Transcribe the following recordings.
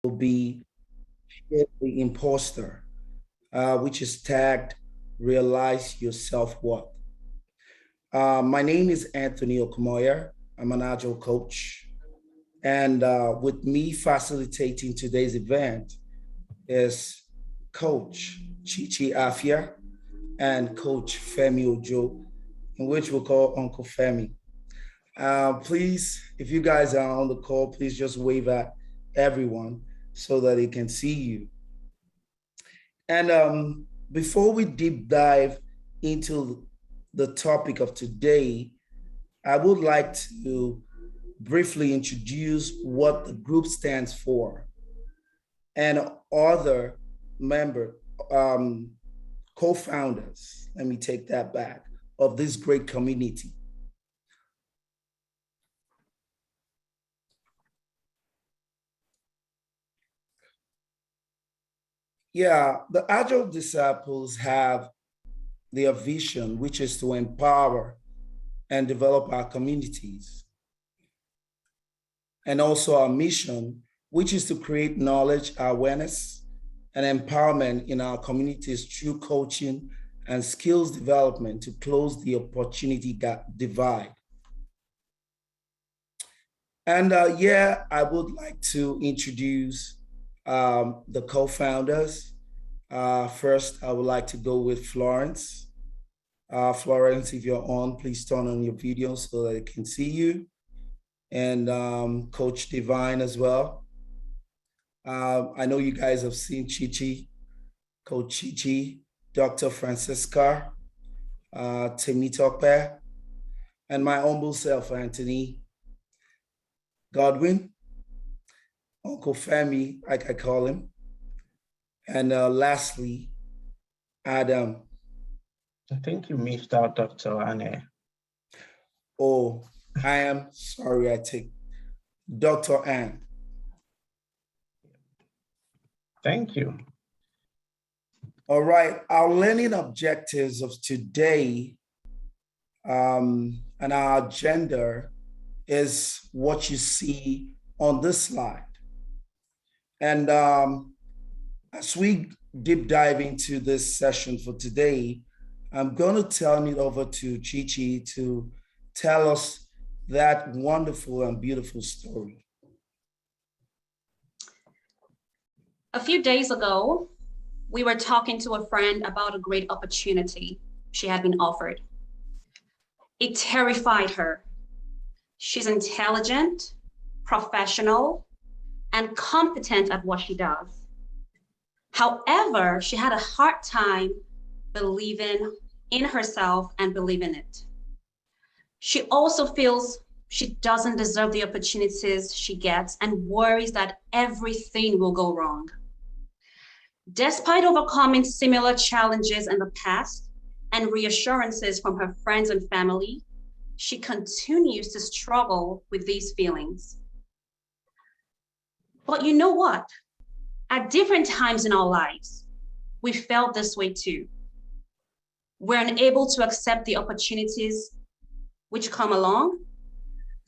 will be the imposter, which is tagged Realize Your Self-Worth. My name is Anthony Okomoya. I'm an agile coach. And with me facilitating today's event is Coach Chichi Afia and Coach Femi Ojo, in which we'll call Uncle Femi. Please, if you guys are on the call, please just wave at everyone so that they can see you. And before we deep dive into the topic of today, I would like to briefly introduce what the group stands for and other member co-founders, let me take that back, of this great community. Yeah, the Agile Disciples have their vision, which is to empower and develop our communities. And also our mission, which is to create knowledge, awareness, and empowerment in our communities through coaching and skills development to close the opportunity gap divide. And yeah, I would like to introduce the co-founders. First, I would like to go with Florence. Florence, if you're on, please turn on your video so that I can see you. And Coach Divine as well. I know you guys have seen Chichi, Coach Chichi, Dr. Francisca, Temitope, and my humble self, Anthony Godwin, Uncle Femi, like I call him. And lastly, Adam. I think you missed out Dr. Anne. Oh, I am sorry, I take Dr. Anne. Thank you. All right, our learning objectives of today and our agenda is what you see on this slide. And as we deep dive into this session for today, I'm going to turn it over to Chichi to tell us that wonderful and beautiful story. A few days ago, we were talking to a friend about a great opportunity she had been offered. It terrified her. She's intelligent, professional, and competent at what she does. However, she had a hard time believing in herself and believing it. She also feels she doesn't deserve the opportunities she gets and worries that everything will go wrong. Despite overcoming similar challenges in the past and reassurances from her friends and family, she continues to struggle with these feelings. But you know what? At different times in our lives, we felt this way too. We're unable to accept the opportunities which come along,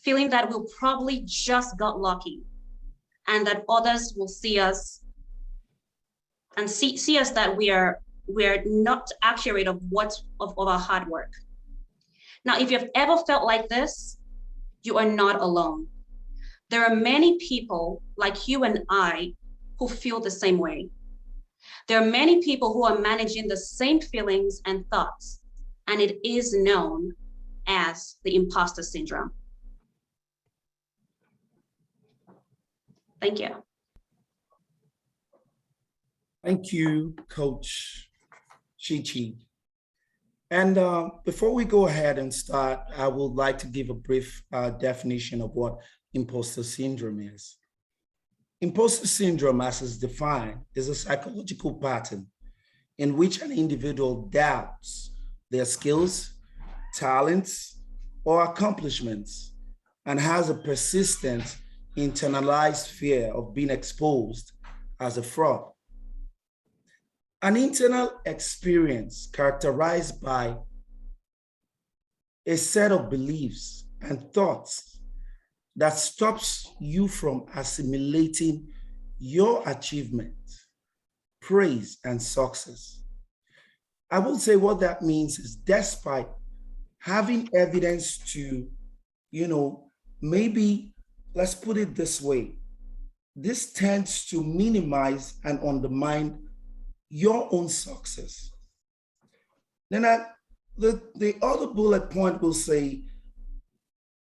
feeling that we'll probably just got lucky and that others will see us and see us that we're not accurate of our hard work. Now, if you've ever felt like this, you are not alone. There are many people like you and I who feel the same way. There are many people who are managing the same feelings and thoughts, and it is known as the imposter syndrome. Thank you. Thank you, Coach Chichi. And before we go ahead and start, I would like to give a brief definition of what imposter syndrome is. Imposter syndrome, as is defined, is a psychological pattern in which an individual doubts their skills, talents, or accomplishments and has a persistent internalized fear of being exposed as a fraud. An internal experience characterized by a set of beliefs and thoughts that stops you from assimilating your achievement, praise, and success. I will say what that means is despite having evidence to, maybe let's put it this way, this tends to minimize and undermine your own success. Then the other bullet point will say,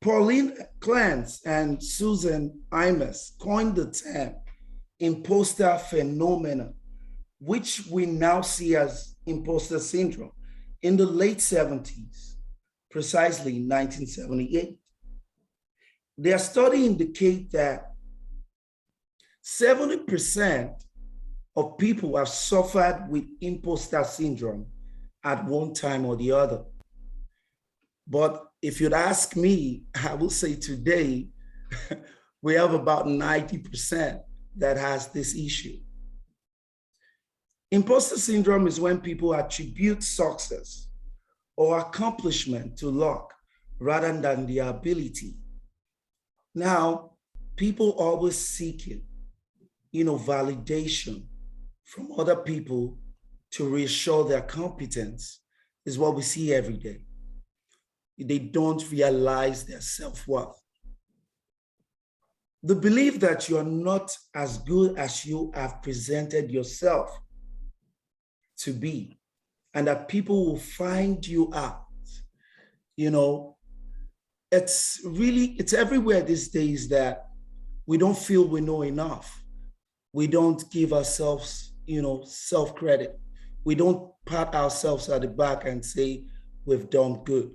Pauline Clance and Susan Imes coined the term imposter phenomenon, which we now see as imposter syndrome, in the late 70s, precisely 1978. Their study indicates that 70% of people have suffered with imposter syndrome at one time or the other. But if you'd ask me, I will say today, we have about 90% that has this issue. Imposter syndrome is when people attribute success or accomplishment to luck rather than their ability. Now, people always seeking, validation from other people to reassure their competence is what we see every day. They don't realize their self-worth. The belief that you're not as good as you have presented yourself to be, and that people will find you out. It's everywhere these days that we don't feel we know enough. We don't give ourselves, self-credit. We don't pat ourselves at the back and say we've done good.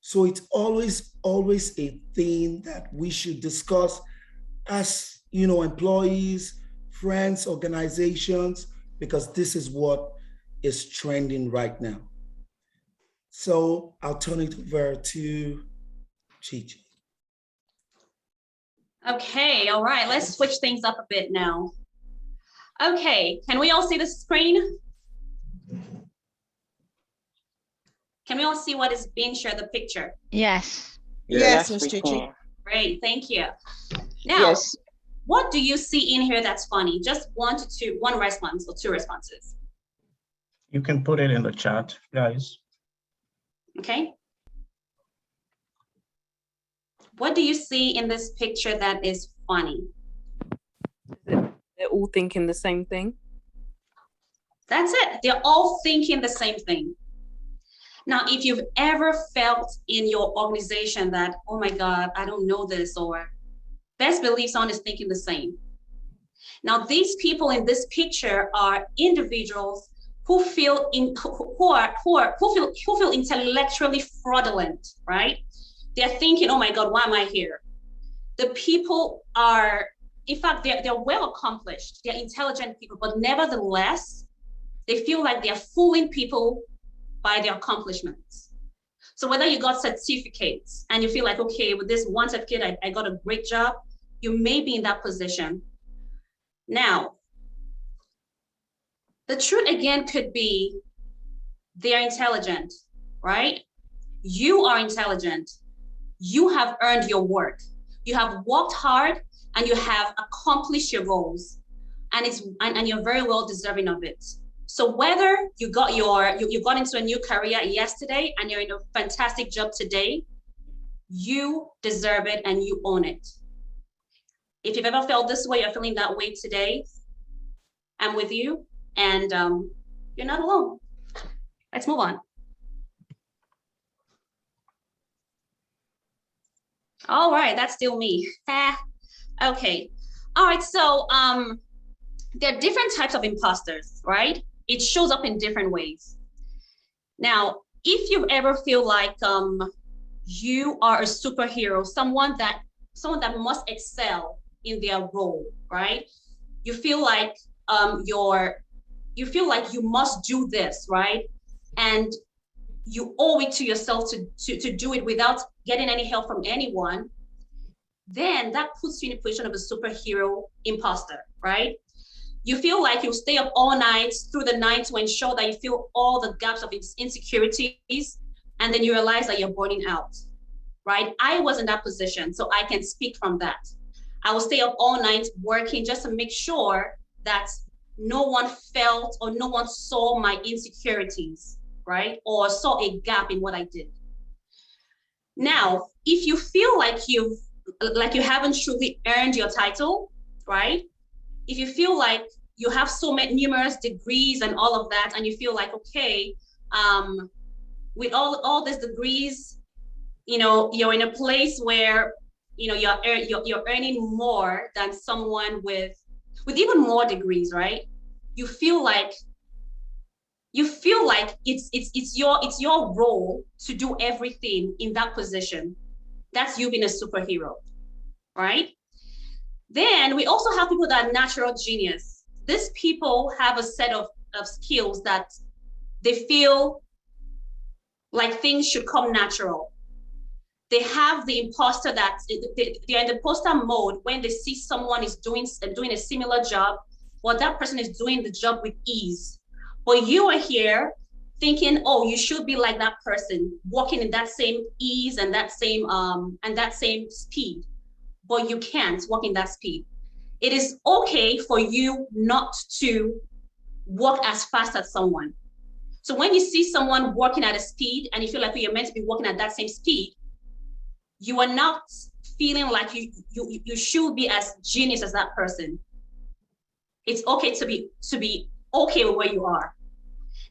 So it's always a thing that we should discuss as, employees, friends, organizations, because this is what is trending right now. So I'll turn it over to Chichi. Okay, all right, let's switch things up a bit now. Okay, can we all see the screen? Can we all see what is being shared, the picture? Yes. Yes, Ms. Chichi. Great, thank you. Now, Yes. what do you see in here that's funny? Just one response or two responses. You can put it in the chat, guys. Okay. What do you see in this picture that is funny? They're all thinking the same thing. That's it. They're all thinking the same thing. Now, if you've ever felt in your organization that, oh my God, I don't know this, or best believe someone is thinking the same. Now, these people in this picture are individuals who feel intellectually fraudulent, right? They're thinking, oh my God, why am I here? The people are, in fact, they're well accomplished, they're intelligent people, but nevertheless, they feel like they're fooling people by their accomplishments. So whether you got certificates and you feel like, okay, with this one certificate, I got a great job, you may be in that position. Now, the truth again could be they're intelligent, right? You are intelligent. You have earned your work. You have worked hard and you have accomplished your goals, and you're very well deserving of it. So whether you got into a new career yesterday and you're in a fantastic job today, you deserve it and you own it. If you've ever felt this way, you're feeling that way today, I'm with you, and you're not alone. Let's move on. All right, that's still me. Okay. All right, so there are different types of imposters, right? It shows up in different ways. Now, if you ever feel like you are a superhero, someone that must excel in their role, right? You feel like you must do this, right? And you owe it to yourself to do it without getting any help from anyone, then that puts you in a position of a superhero imposter, right? You feel like you stay up all night through the night to ensure that you fill all the gaps of insecurities, and then you realize that you're burning out, right? I was in that position, so I can speak from that. I will stay up all night working just to make sure that no one felt or no one saw my insecurities, right? Or saw a gap in what I did. Now, if you feel like you haven't truly earned your title, right? If you feel like you have so many numerous degrees and all of that, and you feel like, okay, with all these degrees, you're in a place where you're earning more than someone with even more degrees, right? You feel like it's your role to do everything in that position. That's you being a superhero, right? Then we also have people that are natural genius. These people have a set of skills that they feel like things should come natural. They have the imposter that they're in the imposter mode when they see someone is doing a similar job, or that person is doing the job with ease. But you are here thinking, oh, you should be like that person, walking in that same ease and that same speed. But you can't walk in that speed. It is okay for you not to walk as fast as someone. So when you see someone walking at a speed and you feel like you're meant to be walking at that same speed, you are not feeling like you should be as genius as that person. It's okay to be okay with where you are.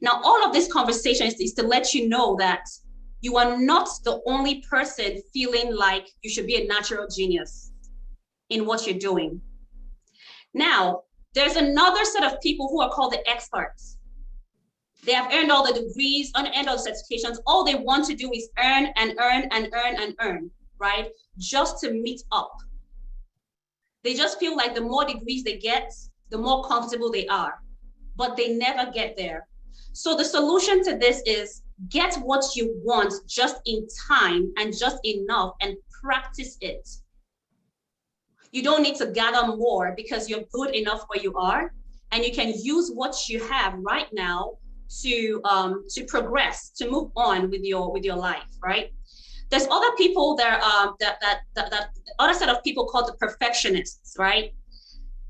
Now, all of this conversation is to let you know that you are not the only person feeling like you should be a natural genius in what you're doing. Now, there's another set of people who are called the experts. They have earned all the degrees, earned all the certifications. All they want to do is earn and earn and earn and earn, right? Just to meet up. They just feel like the more degrees they get, the more comfortable they are, but they never get there. So the solution to this is get what you want just in time and just enough and practice it. You don't need to gather more because you're good enough where you are, and you can use what you have right now to progress, to move on with your life, right? There's other people that other set of people called the perfectionists, right?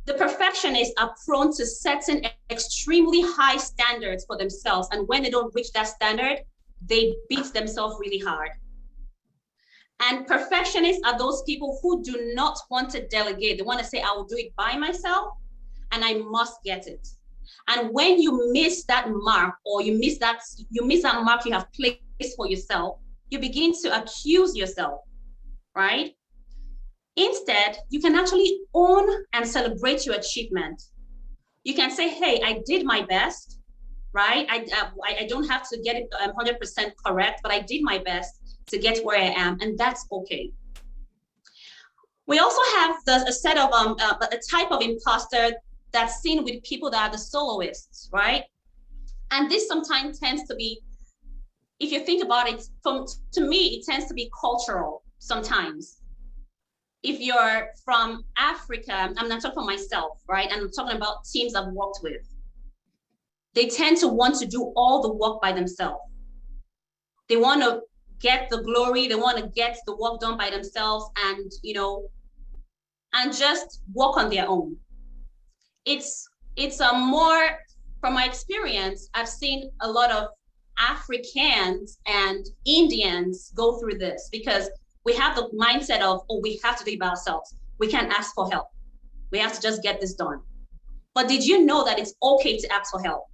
The perfectionists are prone to setting extremely high standards for themselves, and when they don't reach that standard, they beat themselves really hard. And perfectionists are those people who do not want to delegate. They want to say, I will do it by myself and I must get it. And when you miss that mark, or you miss that mark you have placed for yourself, you begin to accuse yourself, right? Instead, you can actually own and celebrate your achievement. You can say, hey, I did my best, right? I don't have to get it 100% correct, but I did my best to get where I am, and that's okay. We also have a set of a type of imposter that's seen with people that are the soloists, right? And this sometimes tends to be, if you think about it, to me, it tends to be cultural sometimes. If you're from Africa, I'm not talking for myself, right? I'm talking about teams I've worked with. They tend to want to do all the work by themselves. They want to get the glory, they want to get the work done by themselves, and and just work on their own. It's a more, from my experience, I've seen a lot of Africans and Indians go through this because we have the mindset of, oh, we have to do it by ourselves. We can't ask for help. We have to just get this done. But did you know that it's okay to ask for help?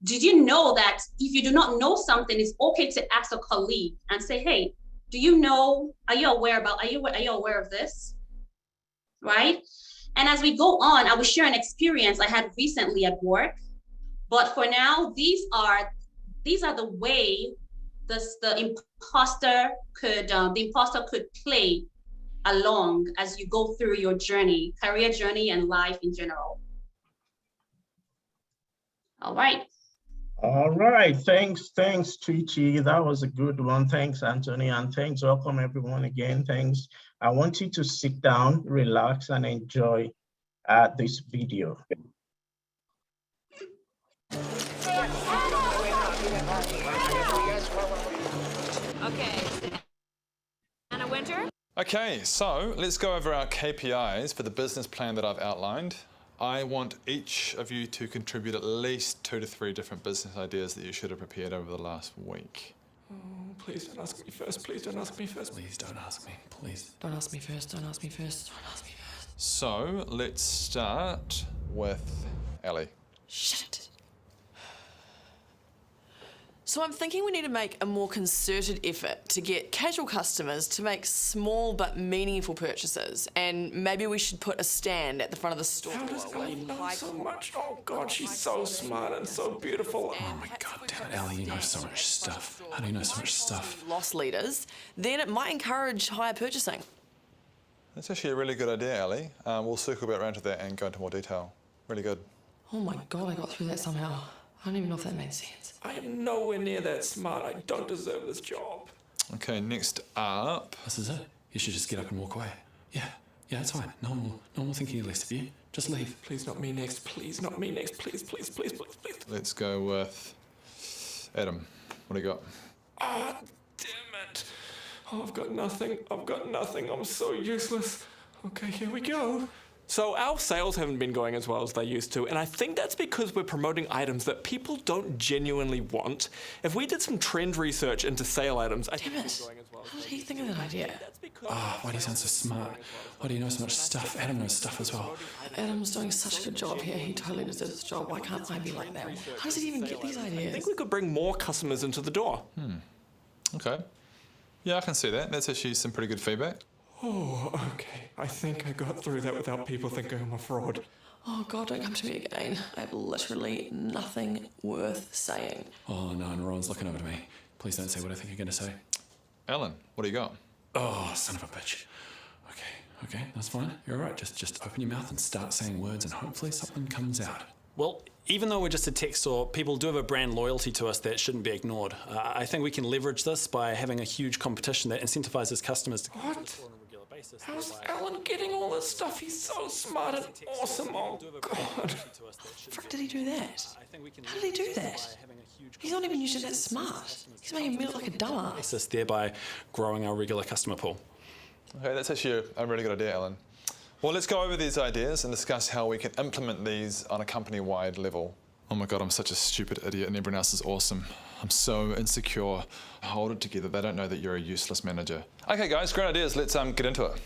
Did you know that if you do not know something, it's okay to ask a colleague and say, hey, do you know, are you aware of this? Right? And as we go on, I will share an experience I had recently at work. But for now, these are the way the imposter could play along as you go through your journey, career journey, and life in general. All right. All right, thanks, Tucci. That was a good one. Thanks, Anthony, and thanks, welcome everyone again. Thanks. I want you to sit down, relax, and enjoy this video. Okay. Anna Winter? Okay, so let's go over our KPIs for the business plan that I've outlined. I want each of you to contribute at least 2 to 3 different business ideas that you should have prepared over the last week. Oh, please don't ask me first. Please don't ask me first. Please don't ask me. Please. Don't ask me first. Don't ask me first. Don't ask me first. So let's start with Ali. Shit. So I'm thinking we need to make a more concerted effort to get casual customers to make small but meaningful purchases, and maybe we should put a stand at the front of the store. How does Ellie know so much? Oh God, she's so smart and so beautiful. And Oh my perhaps God, if we damn put it, Ellie, you know a so stand much at the front of the stuff. store How do you know so with much stuff? loss leaders, then it might encourage higher purchasing. That's actually a really good idea, Ali. We'll circle back around to that and go into more detail. Really good. Oh my God, I got through that somehow. I don't even know if that made sense. I am nowhere near that smart. I don't deserve this job. Okay, next up. This is it. You should just get up and walk away. Yeah, it's fine. No one will think any less of you. Just leave. Please, not me next. Please, not me next. Please, please, please, please, please. Let's go with Adam. What do you got? Ah, damn it. Oh, I've got nothing. I'm so useless. Okay, here we go. So our sales haven't been going as well as they used to, and I think that's because we're promoting items that people don't genuinely want. If we did some trend research into sale items, I think Damn it'd it. be going as well as How they did he used think to. of that idea? That's because Why do you sound so smart? Why do you know so much stuff? Adam knows stuff as well. Adam's doing such a good job here. He totally does his job. Why can't I be like that? How does he even get these I ideas? think we could bring more customers into the door. Okay. Yeah, I can see that. That's actually some pretty good feedback. Oh, okay. I think I got through that without people thinking I'm a fraud. Oh God, don't come to me again. I have literally nothing worth saying. Oh no, and Ron's looking over to me. Please don't say what I think you're going to say. Alan, what do you got? Oh, son of a bitch. Okay, that's fine. You're all right. Just open your mouth and start saying words, and hopefully something comes out. Well, even though we're just a tech store, people do have a brand loyalty to us that shouldn't be ignored. I think we can leverage this by having a huge competition that incentivizes customers to come to the store on a regular basis. How's Alan getting all this stuff? He's so smart and awesome. Oh, God. Frick did he do that? How did he do that? He's not even usually that smart. He's making me look like a dumbass. Thereby growing our regular customer pool. Okay, that's actually a really good idea, Alan. Well, let's go over these ideas and discuss how we can implement these on a company-wide level. Oh my God, I'm such a stupid idiot and everyone else is awesome. I'm so insecure. Hold it together. They don't know that you're a useless manager. Okay, guys, great ideas. Let's get into it.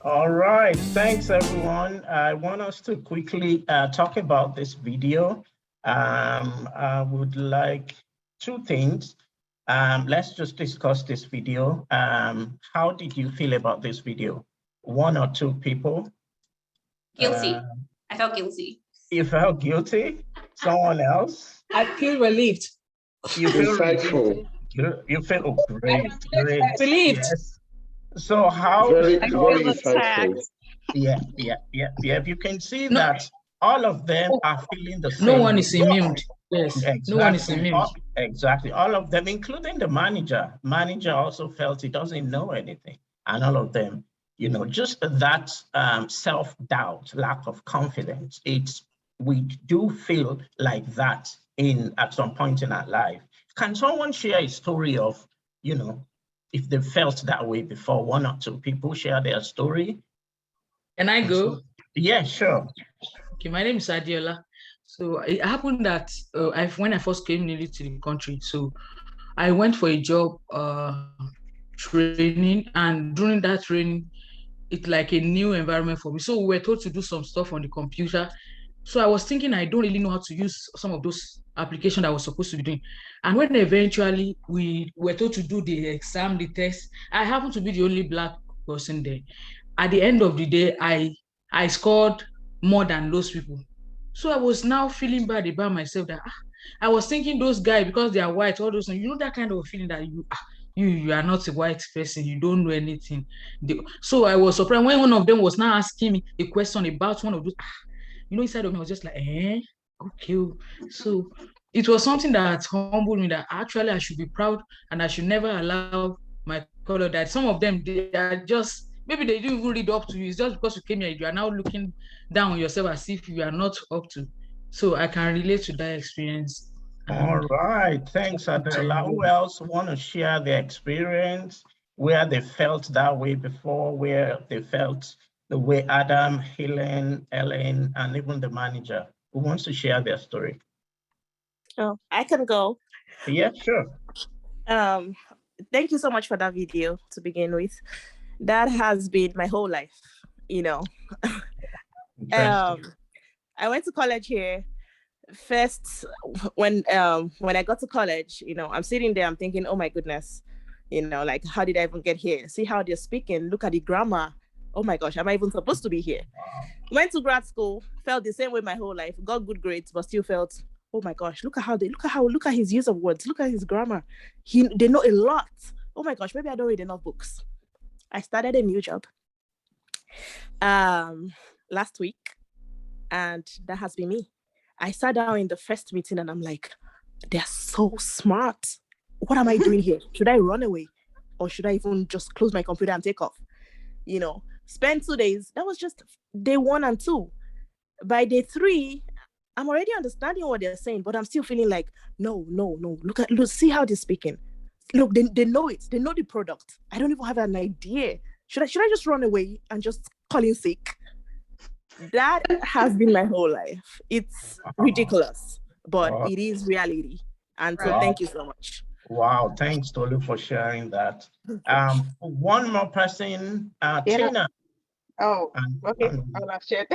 All right, thanks everyone. I want us to quickly talk about this video. I would like 2 things. Let's just discuss this video. How did you feel about this video? 1 or 2 people? Guilty. I felt guilty. You felt guilty? Someone else? I feel relieved. You feel Insightful. You feel oh, great. Relieved. Yes. So how? Very I very feel insightful. attacked. Yeah. You can see that all of them are feeling the same. No one is immune. Yes. No one is immune. Exactly. All of them, including the manager. Manager also felt he doesn't know anything. And all of them, just that self-doubt, lack of confidence. We do feel like that at some point in our life. Can someone share a story of, if they felt that way before? 1 or 2 people share their story. Can I go? Yeah, sure. Okay, my name is Adiola. So it happened that when I first came newly to the country, so I went for a job training, and during that training, it's like a new environment for me. So we were told to do some stuff on the computer. So I was thinking I don't really know how to use some of those applications I was supposed to be doing. And when eventually we were told to do the exam, the test, I happened to be the only Black person there. At the end of the day, I scored more than those people. So I was now feeling bad about myself that I was thinking those guys, because they are white, all those, that kind of feeling that you are not a white person, you don't know anything. So I was surprised when one of them was now asking me a question about one of those. Inside of me, I was just like, okay. So it was something that humbled me, that actually I should be proud and I should never allow my color that some of them, they are just, maybe they didn't even read up to you. It's just because you came here, you are now looking down on yourself as if you are not up to. So I can relate to that experience. All right, thanks, Adela. Who else want to share their experience? where they felt that way before, where they felt the way Adam, Helen, Ellen, and even the manager who wants to share their story. Oh, I can go. Yeah, sure. Thank you so much for that video to begin with. That has been my whole life, you know. I went to college here. First, when I got to college, you know, I'm sitting there, I'm thinking, oh my goodness, you know, like, how did I even get here? See how they're speaking, look at the grammar. Oh my gosh, am I even supposed to be here? Went to grad school, felt the same way my whole life, got good grades, but still felt, oh my gosh, look at his use of words, look at his grammar. They know a lot. Oh my gosh, maybe I don't read enough books. I started a new job last week, and that has been me. I sat down in the first meeting and I'm like, they're so smart. What am I doing here? Should I run away? Or should I even just close my computer and take off? You know, spend 2 days. That was just day 1 and 2. By day 3, I'm already understanding what they're saying, but I'm still feeling like, no. Look, see how they're speaking. Look, they know it. They know the product. I don't even have an idea. Should I just run away and just call in sick? That has been my whole life. It's ridiculous, but it is reality. And so thank you so much. Wow, thanks, Tolu, for sharing that. One more person, Tina. Oh, okay. I'll have shared.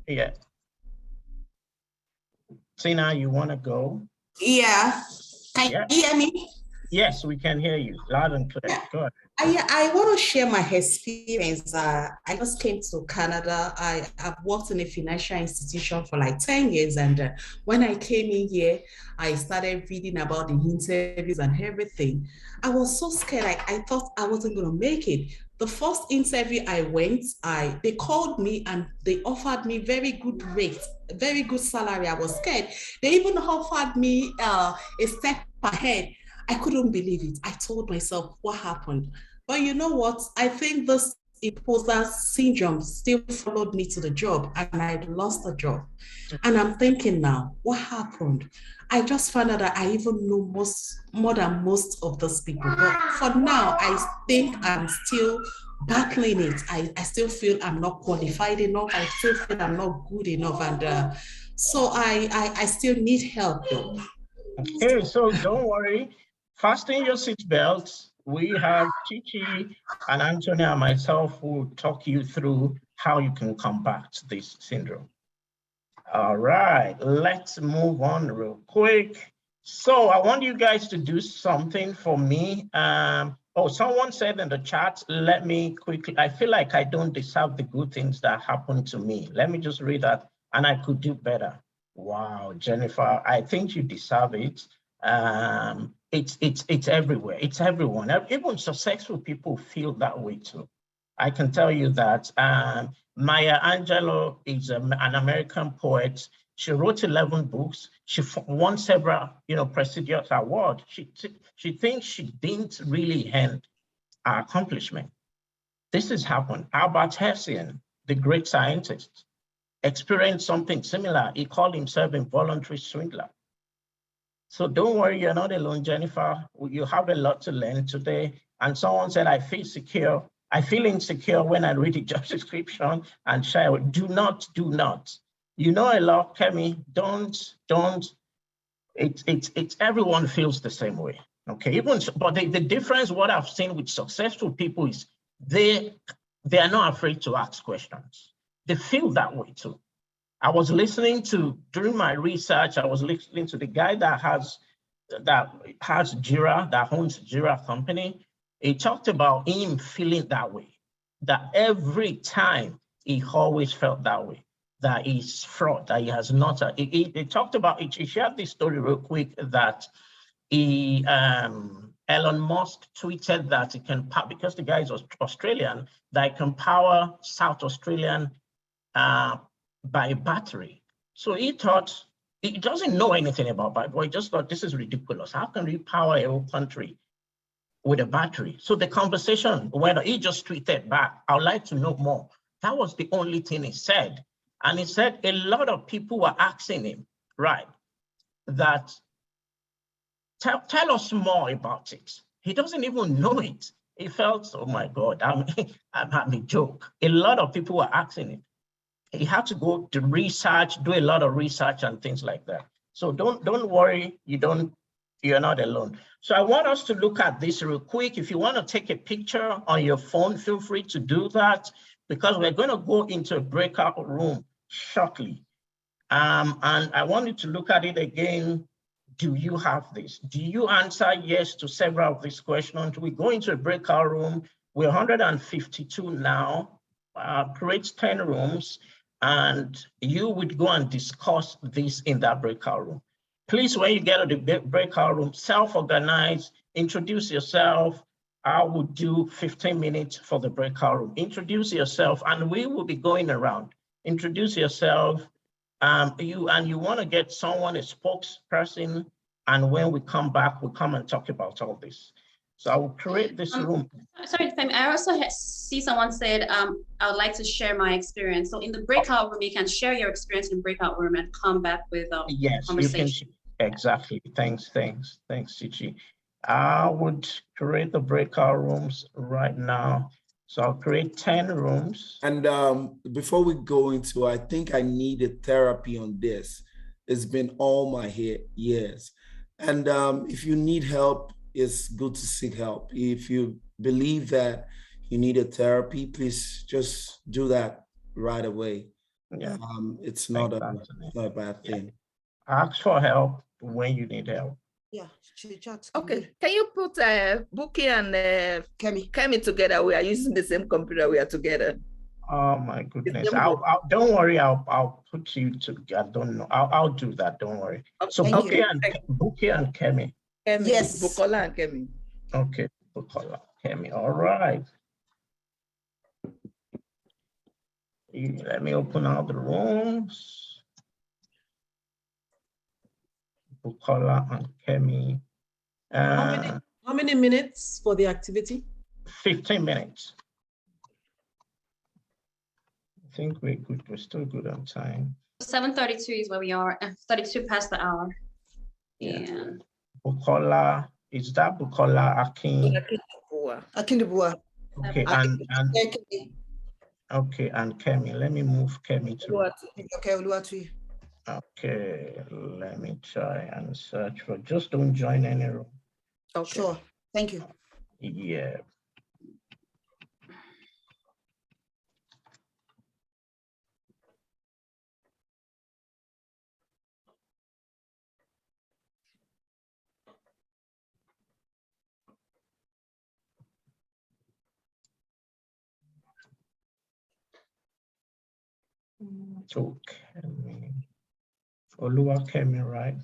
Yeah. Tina, you want to go? Yeah. Can you hear me? Yes, we can hear you loud and clear. Yeah. Go ahead. I want to share my experience. I just came to Canada. I have worked in a financial institution for like 10 years. And when I came in here, I started reading about the interviews and everything. I was so scared. I thought I wasn't going to make it. The first interview I went, they called me and they offered me very good rates, very good salary. I was scared. They even offered me a step ahead. I couldn't believe it. I told myself, what happened? But you know what? I think this imposter syndrome still followed me to the job and I lost the job. And I'm thinking now, what happened? I just found out that I even know more than most of those people. But for now, I think I'm still battling it. I still feel I'm not qualified enough. I still feel I'm not good enough. And so I still need help though. Okay, so don't worry. Fasten your seatbelts. We have Chichi and Anthony and myself who will talk you through how you can combat this syndrome. All right, let's move on real quick. So I want you guys to do something for me. Oh, someone said in the chat, let me quickly, I feel like I don't deserve the good things that happen to me. Let me just read that and I could do better. Wow, Jennifer, I think you deserve it. It's everywhere. It's everyone. Even successful people feel that way too. I can tell you that Maya Angelou is an American poet. She wrote 11 books. She won several, prestigious awards. She thinks she didn't really end her accomplishment. This has happened. Albert Einstein, the great scientist, experienced something similar. He called himself a voluntary swindler. So don't worry, you're not alone, Jennifer. You have a lot to learn today. And someone said, I feel secure. I feel insecure when I read the job description and share. Do not. You know a lot, Kemi. Don't. It's everyone feels the same way. Okay. But the difference, what I've seen with successful people is they are not afraid to ask questions. They feel that way too. I was listening to, during my research, I was listening to the guy that has Jira, that owns Jira company. He talked about him feeling that way, that every time he always felt that way, that he's fraud, that he has not. He talked about it. He shared this story real quick that Elon Musk tweeted that he can, because the guy is Australian, that he can power South Australian by battery. So he thought, he doesn't know anything about battery, but he just thought this is ridiculous. How can we power a whole country with a battery? So the conversation, when he just tweeted back, I would like to know more. That was the only thing he said. And he said a lot of people were asking him, right, that tell us more about it. He doesn't even know it. It felt, oh my God, I'm having a joke. A lot of people were asking it. He had to go to research, do a lot of research and things like that. So don't worry, you're not alone. So I want us to look at this real quick. If you want to take a picture on your phone, feel free to do that, because we're going to go into a breakout room shortly. And I want you to look at it again. Do you have this? Do you answer yes to several of these questions? We go into a breakout room. We're 152 now, create 10 rooms, and you would go and discuss this in that breakout room. Please, when you get to the breakout room, self-organize, introduce yourself. I would do 15 minutes for the breakout room. Introduce yourself, and we will be going around. Introduce yourself. You want to get someone, a spokesperson, and when we come back, we'll come and talk about all this. So I will create this room. Sorry, Femi, I also see someone said, I would like to share my experience. So in the breakout room, you can share your experience in breakout room and come back with yes, conversation. You can, exactly. Thanks, Chichi. I would create the breakout rooms right now. So I'll create 10 rooms. And before we go into, I think I needed therapy on this. It's been all my years. And if you need help, it's good to seek help. If you believe that you need a therapy, please just do that right away. Yeah. It's not a bad thing. Ask for help when you need help. Yeah, okay. Can you put Buki and Kemi together? We are using the same computer. We are together. Oh my goodness! Don't worry. I'll put you together. I don't know. I'll do that. Don't worry. Okay, so Buki and Kemi. Yes, Bukola and Kemi. Okay, Bukola, Kemi. All right. Let me open all the rooms. Bukola and Kemi. How many minutes for the activity? 15 minutes. I think we're good. We're still good on time. 7:32 is where we are. 32 past the hour. Yeah. And Bukola, is that Bukola Akin? Akindabua. Okay, okay, and Kemi. Let me move Kemi to. Okay, okay, let me try and search for. Just don't join any room. Okay. Sure. Thank you. Yeah. So Kemi, Oluwa Kemi, right?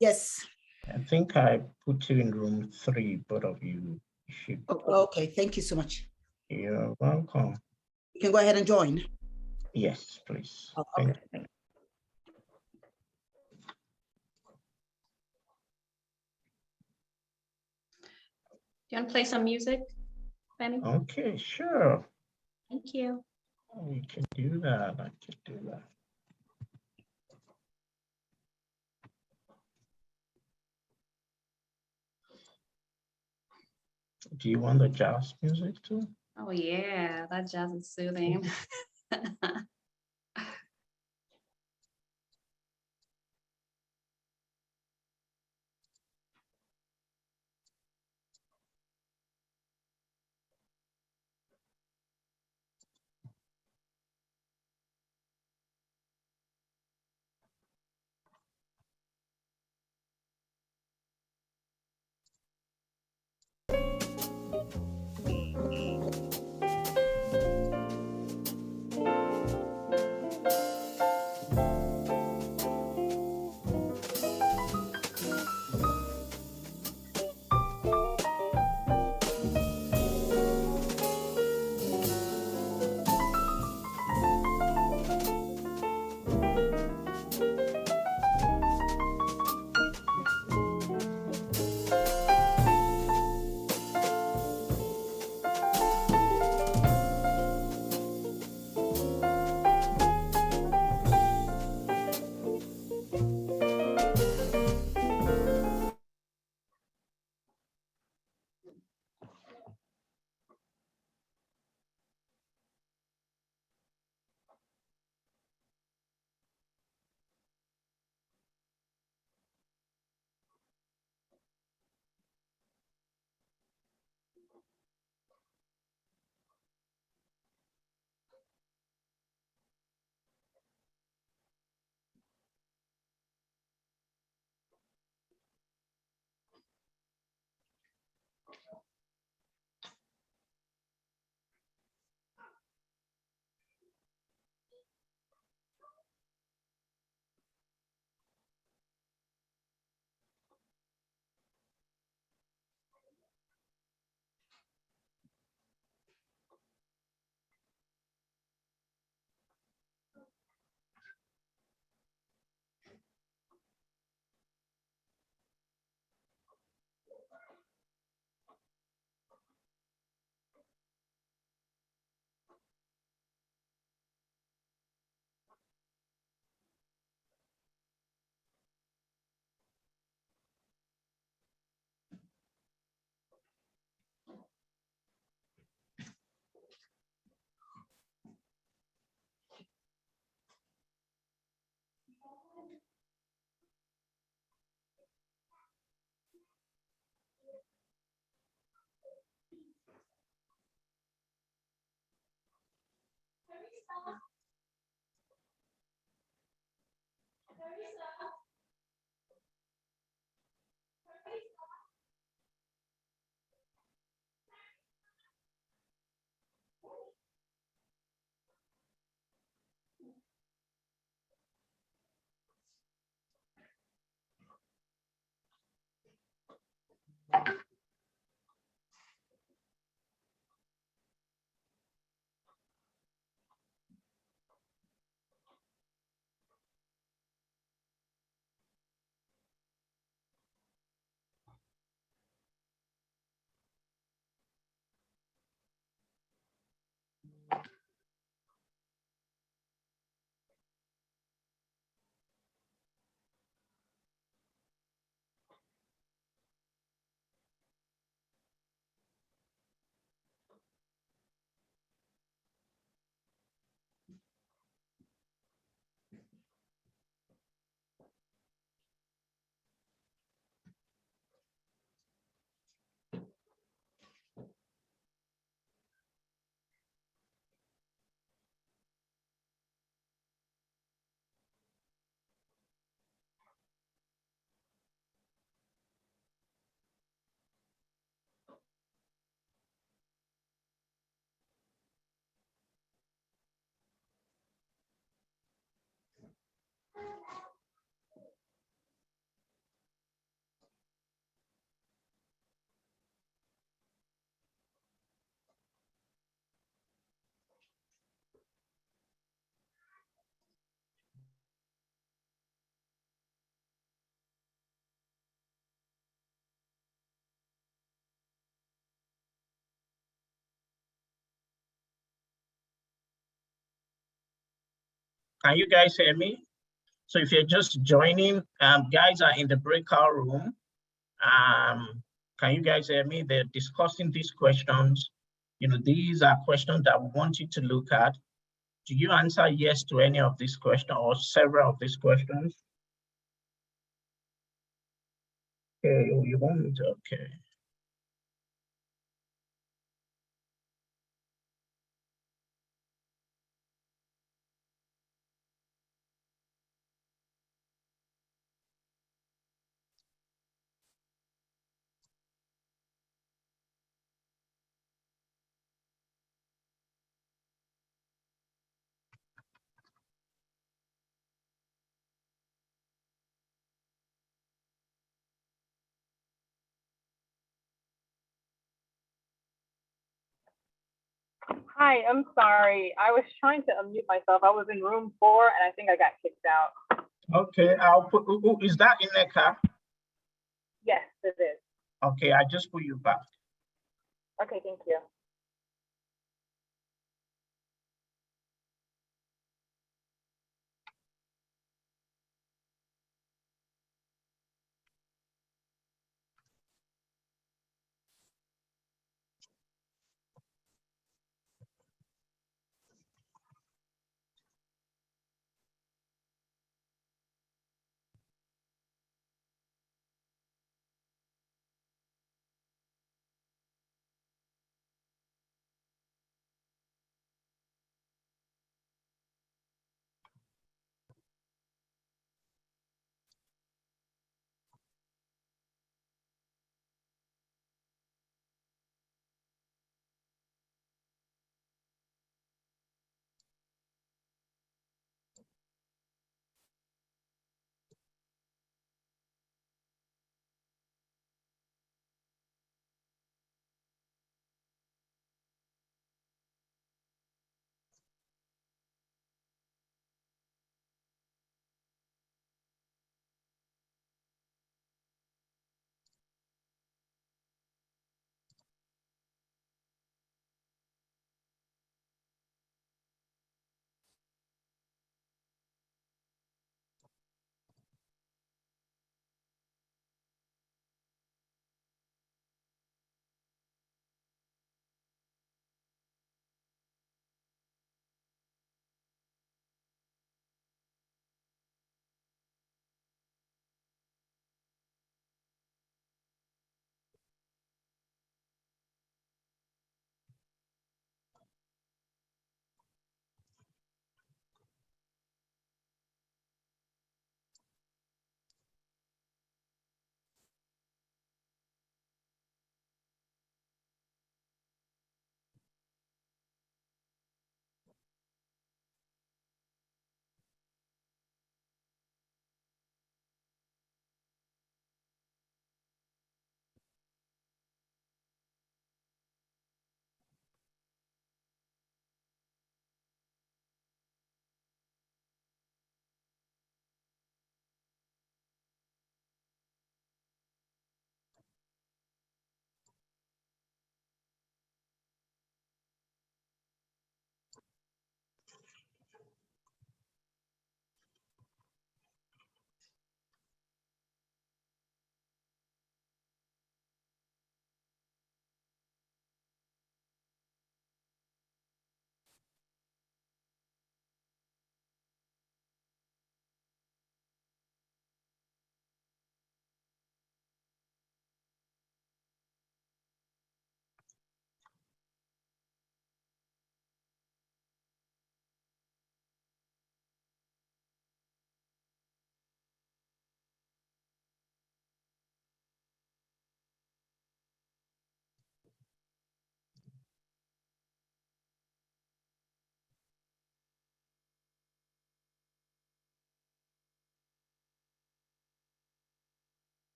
Yes. I think I put you in room 3, both of you should. Oh, okay, thank you so much. You're welcome. You can go ahead and join. Yes, please. Oh, okay. Thank you. do you want to play some music, Femi? Okay, sure. Thank you. We can do that. I can do that. Do you want the jazz music too? Oh yeah, that jazz is soothing. Can you guys hear me? So if you're just joining, guys are in the breakout room. Can you guys hear me? They're discussing these questions. You know, these are questions that we want you to look at. Do you answer yes to any of these questions or several of these questions? Okay, you want me to, okay. Hi, I'm sorry. I was trying to unmute myself. I was in room 4 and I think I got kicked out. Okay, I'll put, is that in the car? Yes, it is. Okay, I just put you back. Okay, thank you.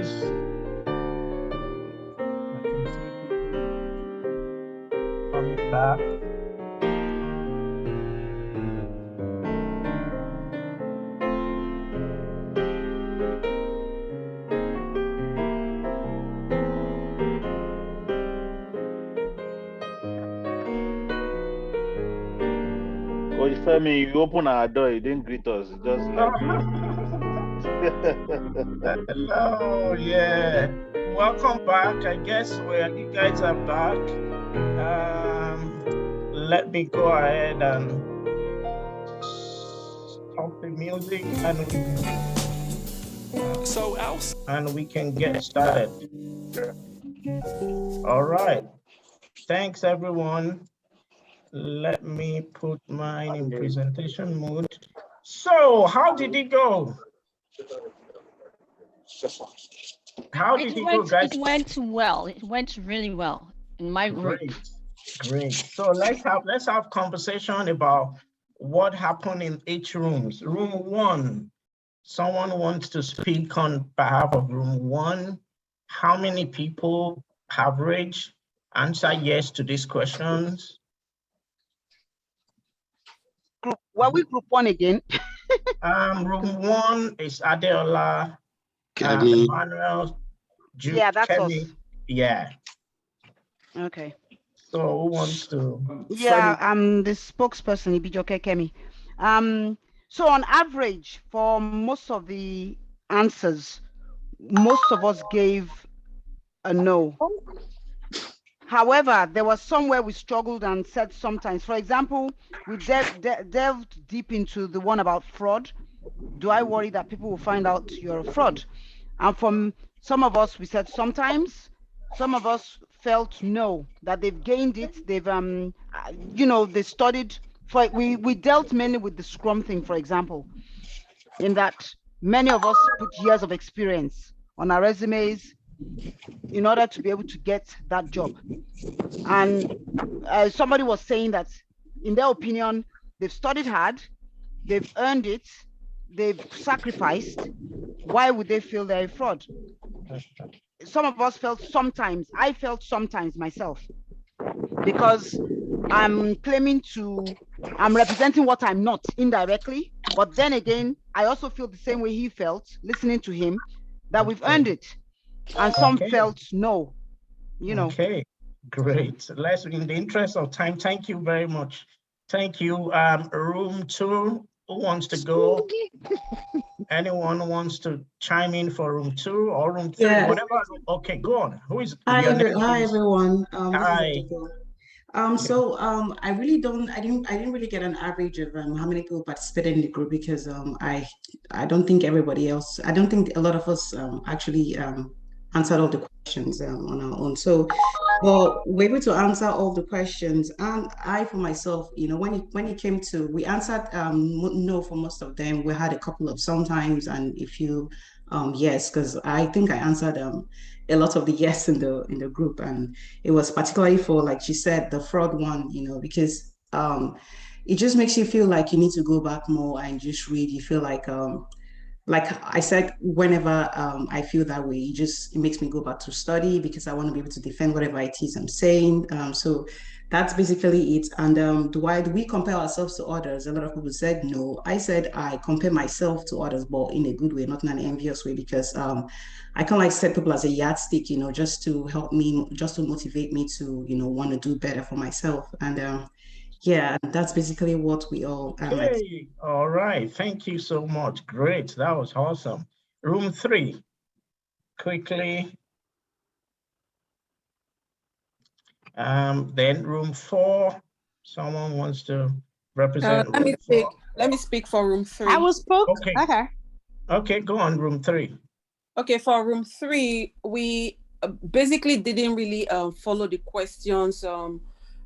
guys. I can see people coming back. Coach Femi, you open our door, you didn't greet us. Just like Hello, yeah. Welcome back. I guess you guys are back. Let me go ahead and stop the music and we can get started. All right. Thanks, everyone. Let me put mine in presentation mode. So, how did it go? How did it go, guys? It went well. It went really well in my group. Great. So let's have conversation about what happened in each rooms. Room 1. Someone wants to speak on behalf of room 1. How many people average answer yes to these questions? What we group 1 again? Room 1 is Adeola, Kemi. Emmanuel, Yeah, that's Kemi. us. Yeah. Okay. So who wants to? Yeah, I'm the spokesperson, Ibijoke Kemi. So on average, for most of the answers, most of us gave a no. However, there was somewhere we struggled and said sometimes. For example, we delved deep into the one about fraud. Do I worry that people will find out you're a fraud? And from some of us, we said sometimes. Some of us felt no, that they've gained it. They've, they studied. We dealt mainly with the Scrum thing, for example, in that many of us put years of experience on our resumes in order to be able to get that job. And somebody was saying that, in their opinion, they've studied hard, they've earned it, they've sacrificed. Why would they feel they're a fraud? Some of us felt sometimes, I felt sometimes myself, because I'm representing what I'm not indirectly. But then again, I also feel the same way he felt listening to him, that we've earned it. And some felt no, Okay, great. Let's, in the interest of time, thank you very much. Thank you. Room 2, who wants to go? Anyone wants to chime in for room 2 or room 3, Yeah. whatever? Okay, go on. Who is? Hi, everyone. Hi. I really I didn't really get an average of how many people participated in the group, because I don't think I don't think a lot of us actually answered all the questions on our own. So, well, we're able to answer all the questions, and I, for myself, when it came to, we answered no for most of them. We had a couple of sometimes and a few yes, because I think I answered a lot of the yes in the group, and it was particularly for, like she said, the fraud one, because it just makes you feel like you need to go back more and just read. You feel like I said, whenever I feel that way, it makes me go back to study, because I want to be able to defend whatever it is I'm saying. So that's basically it. And do we compare ourselves to others? A lot of people said no. I said I compare myself to others, but in a good way, not in an envious way, because I kind of like set people as a yardstick, just to help me, just to motivate me to, want to do better for myself. And yeah, that's basically what we all Okay, all right. Thank you so much. Great. That was awesome. Room 3, quickly. Then room 4, someone wants to represent room 4. Let me speak for room 3. I will spoke. Okay. Okay, go on, room 3. Okay, for room 3, we basically didn't really follow the questions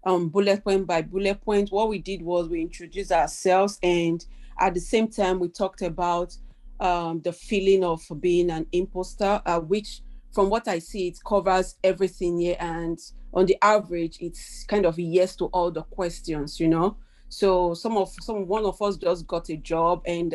bullet point by bullet point. What we did was we introduced ourselves, and at the same time we talked about the feeling of being an imposter, which from what I see, it covers everything here, and on the average it's kind of a yes to all the questions, So one of us just got a job, and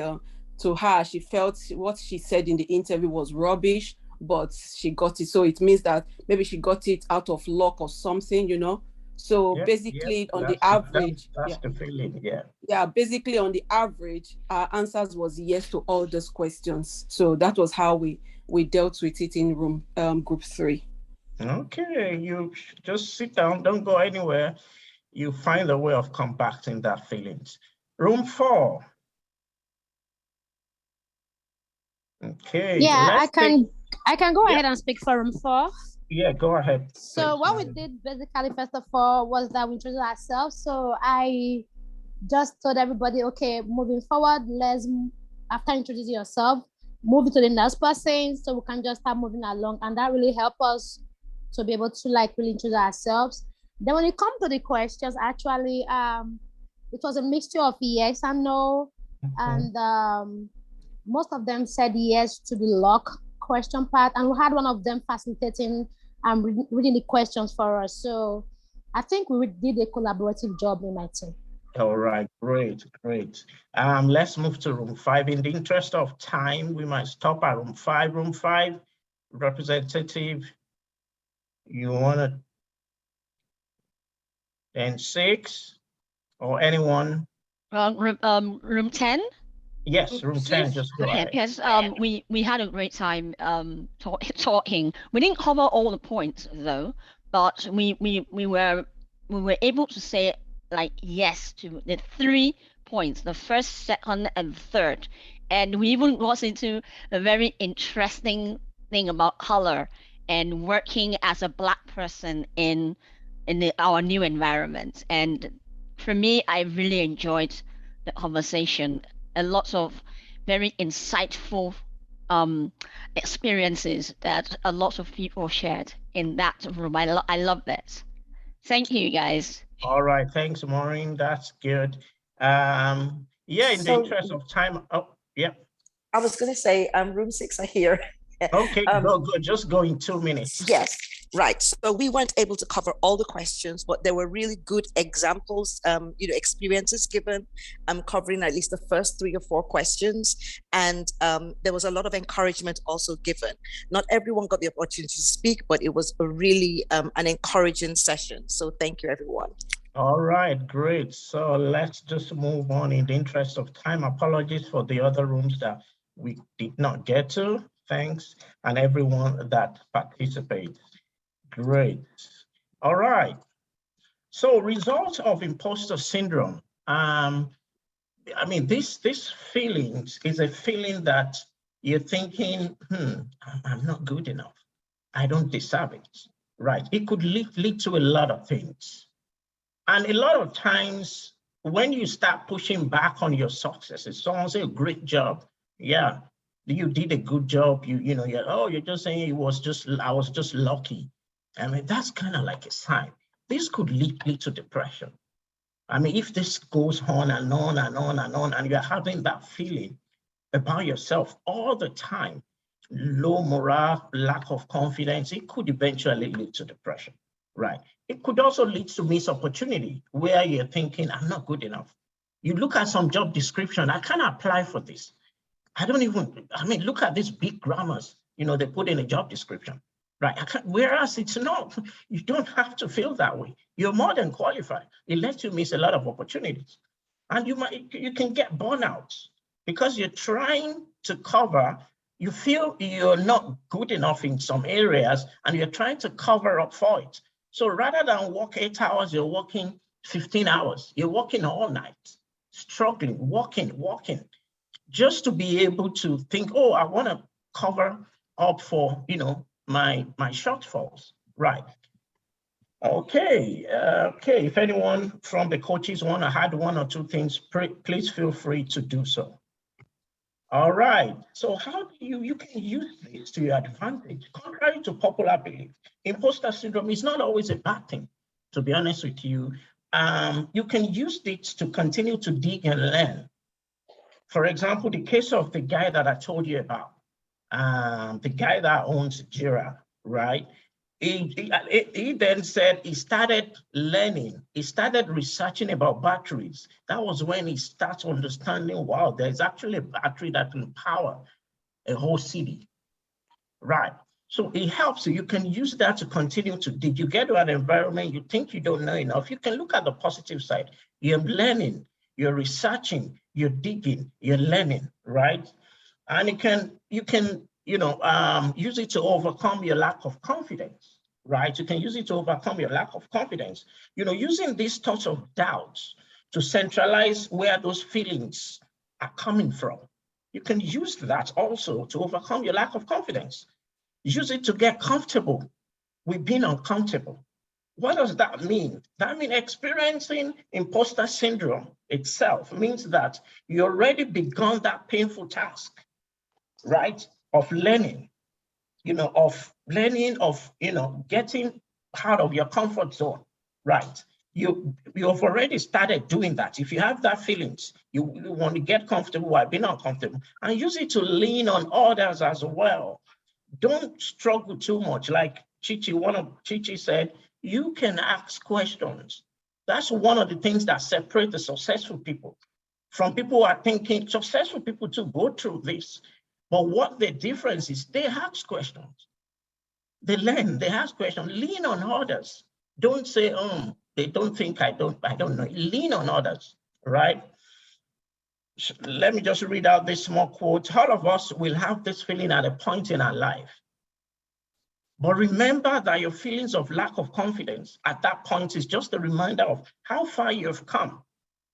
to her, she felt what she said in the interview was rubbish, but she got it. So it means that maybe she got it out of luck or something, you know. So basically, on the average, that's the feeling, yeah, basically on the average, our answers was yes to all those questions. So that was how we dealt with it in group 3. Okay, you just sit down, don't go anywhere. You find a way of combating that feelings. Room 4. Okay. Yeah, I can go ahead and speak for room 4. Yeah, go ahead. So what we did basically, first of all, was that we introduced ourselves. So I just told everybody, okay, moving forward, after introducing yourself, move to the next person, so we can just start moving along. And that really helped us to be able to really introduce ourselves. Then when it comes to the questions, actually, it was a mixture of yes and no. And most of them said yes to the luck question part. And we had one of them facilitating reading the questions for us. So I think we did a collaborative job in my team. All right, great. Let's move to room 5. In the interest of time, we might stop at room 5. Room 5, representative, you want to, and 6, or anyone? Room 10. Yes, room 10. Just go ahead. Yes, we had a great time talking. We didn't cover all the points though, but we were able to say yes to the 3 points: the first, second, and third. And we even got into a very interesting thing about color and working as a Black person in our new environment. And for me, I really enjoyed the conversation. A lot of very insightful experiences that a lot of people shared in that room. I love that. Thank you, guys. All right, thanks, Maureen. That's good. In the interest of time, I was going to say, room 6 are here. Okay, go. Just go in 2 minutes. Yes, right. So we weren't able to cover all the questions, but there were really good examples, experiences given, covering at least the first 3 or 4 questions. And there was a lot of encouragement also given. Not everyone got the opportunity to speak, but it was a really an encouraging session. So thank you, everyone. All right, great. So let's just move on in the interest of time. Apologies for the other rooms that we did not get to. Thanks, and everyone that participates. Great. All right. So results of imposter syndrome. This feeling is a feeling that you're thinking, I'm not good enough. I don't deserve it. Right. It could lead to a lot of things. And a lot of times when you start pushing back on your successes, someone say, great job. Yeah, you did a good job. You're just saying I was just lucky. That's kind of like a sign. This could lead to depression. If this goes on and on and on and on, and you're having that feeling about yourself all the time, low morale, lack of confidence, it could eventually lead to depression, right? It could also lead to missed opportunity where you're thinking, I'm not good enough. You look at some job description, I can't apply for this. Look at these big grammars, they put in a job description, right? Whereas it's not, you don't have to feel that way. You're more than qualified. It lets you miss a lot of opportunities. And you can get burnout because you're trying to cover, you feel you're not good enough in some areas and you're trying to cover up for it. So rather than work 8 hours, you're working 15 hours. You're working all night, struggling, working, just to be able to think, oh, I want to cover up for, my shortfalls, right? Okay. If anyone from the coaches want to add 1 or 2 things, please feel free to do so. All right. So how do you can use this to your advantage? Contrary to popular belief, imposter syndrome is not always a bad thing. To be honest with you, you can use it to continue to dig and learn. For example, the case of the guy that I told you about, the guy that owns Jira, right? He then said he started learning, he started researching about batteries. That was when he started understanding, wow, there's actually a battery that can power a whole city, right? So it helps you. You can use that to continue to dig. You get to an environment you think you don't know enough. You can look at the positive side. You're learning, you're researching, you're digging, you're learning, right? And you can use it to overcome your lack of confidence, right? You can use it to overcome your lack of confidence. Using these thoughts of doubts to centralize where those feelings are coming from. You can use that also to overcome your lack of confidence. Use it to get comfortable with being uncomfortable. What does that mean? That means experiencing imposter syndrome itself means that you already begun that painful task, right? Of learning, getting out of your comfort zone, right? You've already started doing that. If you have that feelings, you want to get comfortable while being uncomfortable, and use it to lean on others as well. Don't struggle too much. Like Chichi said, you can ask questions. That's one of the things that separate the successful people from people who are thinking. Successful people too go through this. But what the difference is, they ask questions. They learn, they ask questions, lean on others. Don't say, they don't think I don't know. Lean on others, right? Let me just read out this small quote. All of us will have this feeling at a point in our life. But remember that your feelings of lack of confidence at that point is just a reminder of how far you've come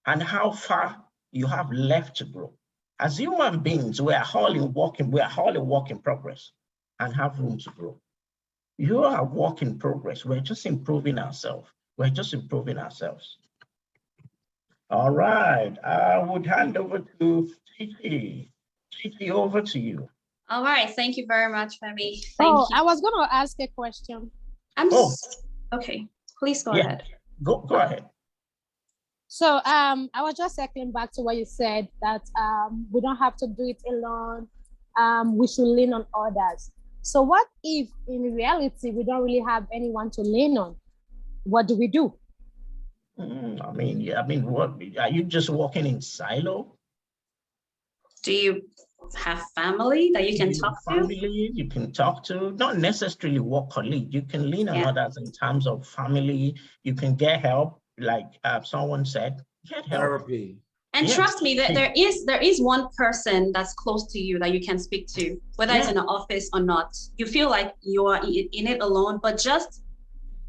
and how far you have left to grow. As human beings, we are all a work in progress and have room to grow. You are a work in progress. We're just improving ourselves. All right, I would hand over to Titi. Titi, over to you. All right, thank you very much, Femi. Thank you. I was gonna ask a question. Okay, please go ahead. Go ahead. So I was just circling back to what you said, that we don't have to do it alone. We should lean on others. So what if in reality we don't really have anyone to lean on? What do we do? What are you just walking in silo? Do you have family that you can talk to? Family you can talk to, not necessarily work colleague. You can lean on others in terms of family. You can get help, like someone said, get help. Therapy. And trust me, that there is one person that's close to you that you can speak to, whether it's in an office or not. You feel like you are in it alone, but just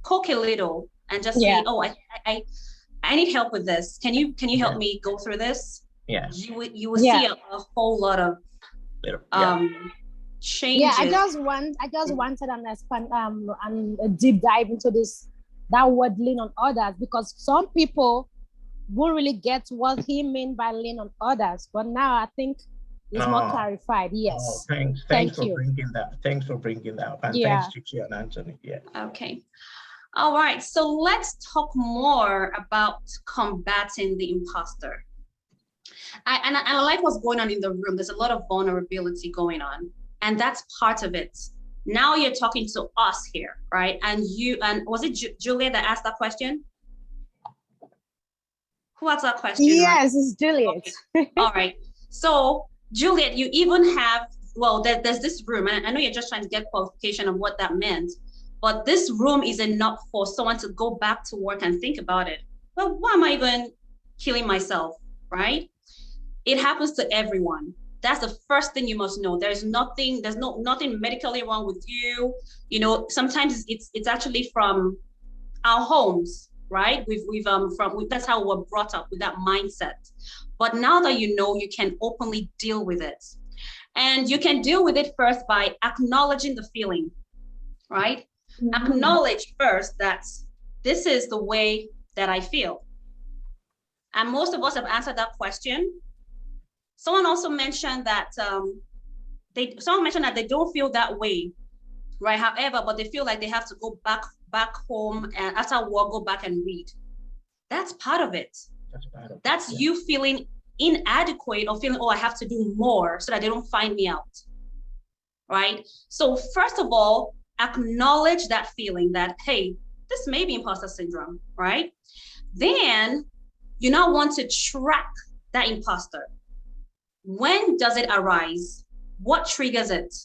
poke a little and just say, oh, I need help with this. Can you help me go through this? Yes. You will see a whole lot of changes. Yeah, I just wanted an a deep dive into that word lean on others, because some people won't really get what he meant by lean on others. But now I think it's more clarified. Yes. Thanks for bringing that. Thanks for bringing that up. And thanks to Chichi and Anthony. Yeah. Okay. All right. So let's talk more about combating the imposter. I like what's going on in the room. There's a lot of vulnerability going on, and that's part of it. Now you're talking to us here, right? And was it Juliet that asked that question? Who asked that question? Yes, it's Juliet. Okay. All right. So Juliet, you even have, there's this room, and I know you're just trying to get qualification of what that meant, but this room is enough for someone to go back to work and think about it. Well, why am I even killing myself, right? It happens to everyone. That's the first thing you must know. There's nothing medically wrong with you. Sometimes it's actually from our homes, right? That's how we're brought up, with that mindset. But now that you know, you can openly deal with it. And you can deal with it first by acknowledging the feeling, right? Mm-hmm. Acknowledge first that this is the way that I feel. And most of us have answered that question. Someone also mentioned that they don't feel that way, right? However, but they feel like they have to go back home and after work go back and read. That's part of it. That's you feeling inadequate or feeling, I have to do more so that they don't find me out, right? So first of all, acknowledge that feeling that, hey, this may be imposter syndrome, right? Then you now want to track that imposter. When does it arise? What triggers it?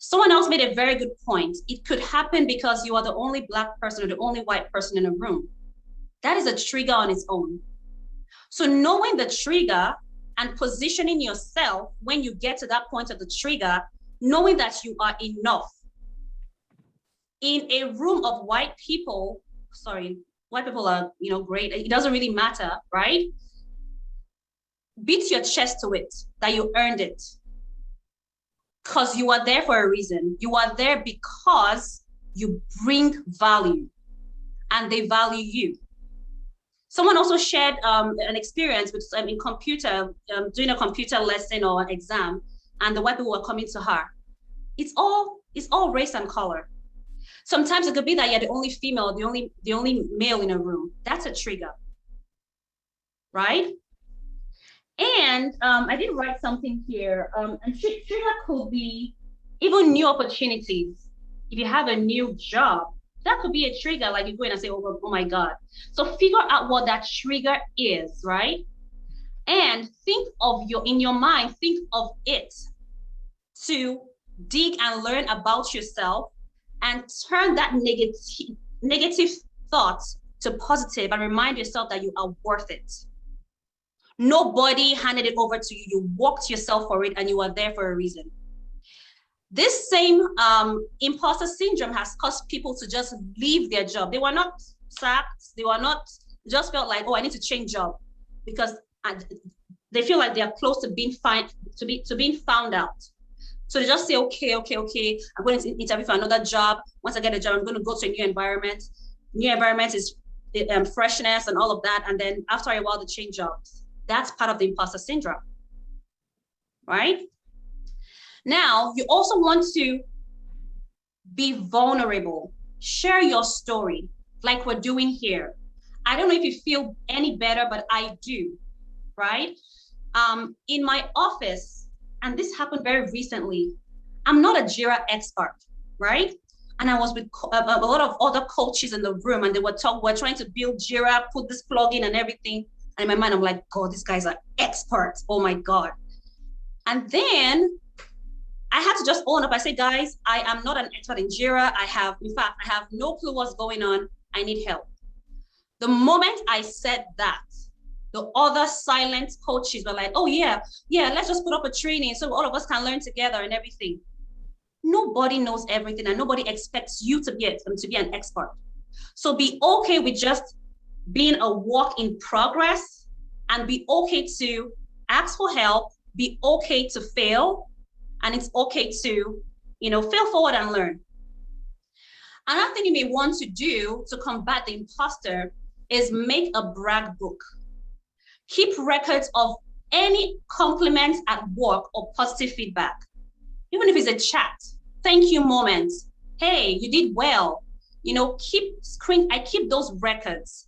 Someone else made a very good point. It could happen because you are the only Black person or the only white person in a room. That is a trigger on its own. So knowing the trigger and positioning yourself when you get to that point of the trigger, knowing that you are enough. In a room of white people, white people are, great. It doesn't really matter, right? Beat your chest to it that you earned it. Because you are there for a reason. You are there because you bring value and they value you. Someone also shared an experience with in computer, doing a computer lesson or an exam, and the white people were coming to her. It's all race and color. Sometimes it could be that you're the only female, the only male in a room. That's a trigger, right? And I did write something here. And trigger could be even new opportunities. If you have a new job, that could be a trigger. Like you go in and say, oh my God. So figure out what that trigger is, right? And in your mind, think of it to dig and learn about yourself and turn that negative thoughts to positive and remind yourself that you are worth it. Nobody handed it over to you. You walked yourself for it and you are there for a reason. This same imposter syndrome has caused people to just leave their job. They were not sacked. They were not, just felt like, oh, I need to change job because they feel like they are close to being found out. So they just say, okay, I'm going to interview for another job. Once I get a job, I'm going to go to a new environment. New environment is freshness and all of that. And then after a while, they change jobs. That's part of the imposter syndrome, right? Now, you also want to be vulnerable. Share your story like we're doing here. I don't know if you feel any better, but I do, right? In my office, and this happened very recently, I'm not a Jira expert, right? And I was with a lot of other coaches in the room and we're trying to build Jira, put this plugin and everything. And in my mind, I'm like, God, these guys are experts. Oh my God. And then I had to just own up. I said, guys, I am not an expert in Jira. I have no clue what's going on. I need help. The moment I said that, the other silent coaches were like, oh yeah, let's just put up a training so all of us can learn together and everything. Nobody knows everything and nobody expects you to be an expert. So be okay with just being a work in progress and be okay to ask for help, be okay to fail, and it's okay to, fail forward and learn. Another thing you may want to do to combat the imposter is make a brag book. Keep records of any compliments at work or positive feedback. Even if it's a chat, thank you moments. Hey, you did well. I keep those records.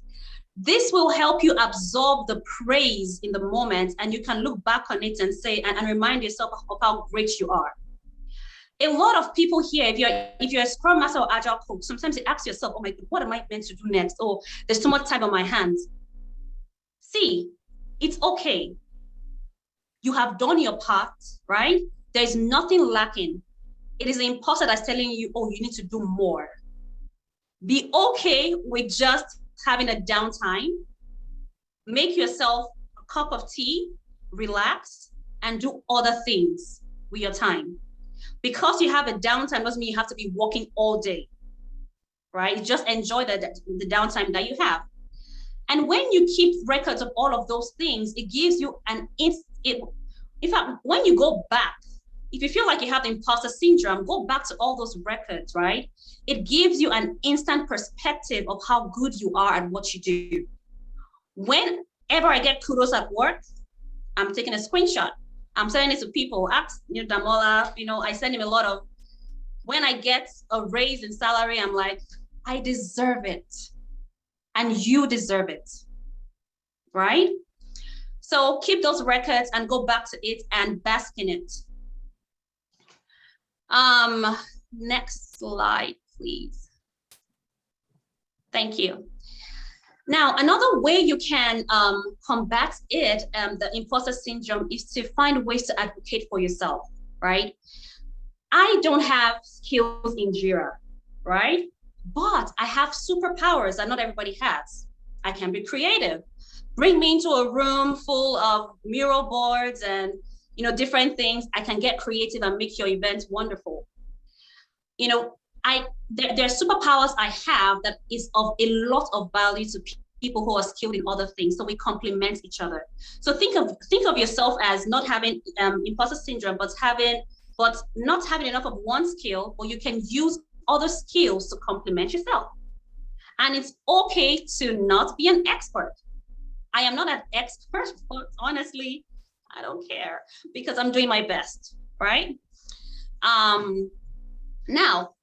This will help you absorb the praise in the moment and you can look back on it and say, and remind yourself of how great you are. A lot of people here, if you're a Scrum Master or Agile coach, sometimes you ask yourself, oh my God, what am I meant to do next? Oh, there's too much time on my hands. See, it's okay. You have done your part, right? There's nothing lacking. It is the imposter that's telling you, oh, you need to do more. Be okay with just having a downtime. Make yourself a cup of tea, relax, and do other things with your time. Because you have a downtime doesn't mean you have to be working all day, right? Just enjoy the downtime that you have. And when you keep records of all of those things, it gives you in fact, when you go back, if you feel like you have the imposter syndrome, go back to all those records, right? It gives you an instant perspective of how good you are at what you do. Whenever I get kudos at work, I'm taking a screenshot. I'm sending it to people. Ask Damola, I send him a lot of, when I get a raise in salary, I'm like, I deserve it. And you deserve it, right? So keep those records and go back to it and bask in it. Next slide, please. Thank you. Now, another way you can combat it, the imposter syndrome, is to find ways to advocate for yourself, right? I don't have skills in Jira, right? But I have superpowers that not everybody has. I can be creative. Bring me into a room full of mural boards and different things. I can get creative and make your event wonderful. There are superpowers I have that is of a lot of value to people who are skilled in other things. So we complement each other. So think of yourself as not having imposter syndrome, but not having enough of one skill, or you can use other skills to complement yourself. And it's okay to not be an expert. I am not an expert, but honestly, I don't care because I'm doing my best, right? Now,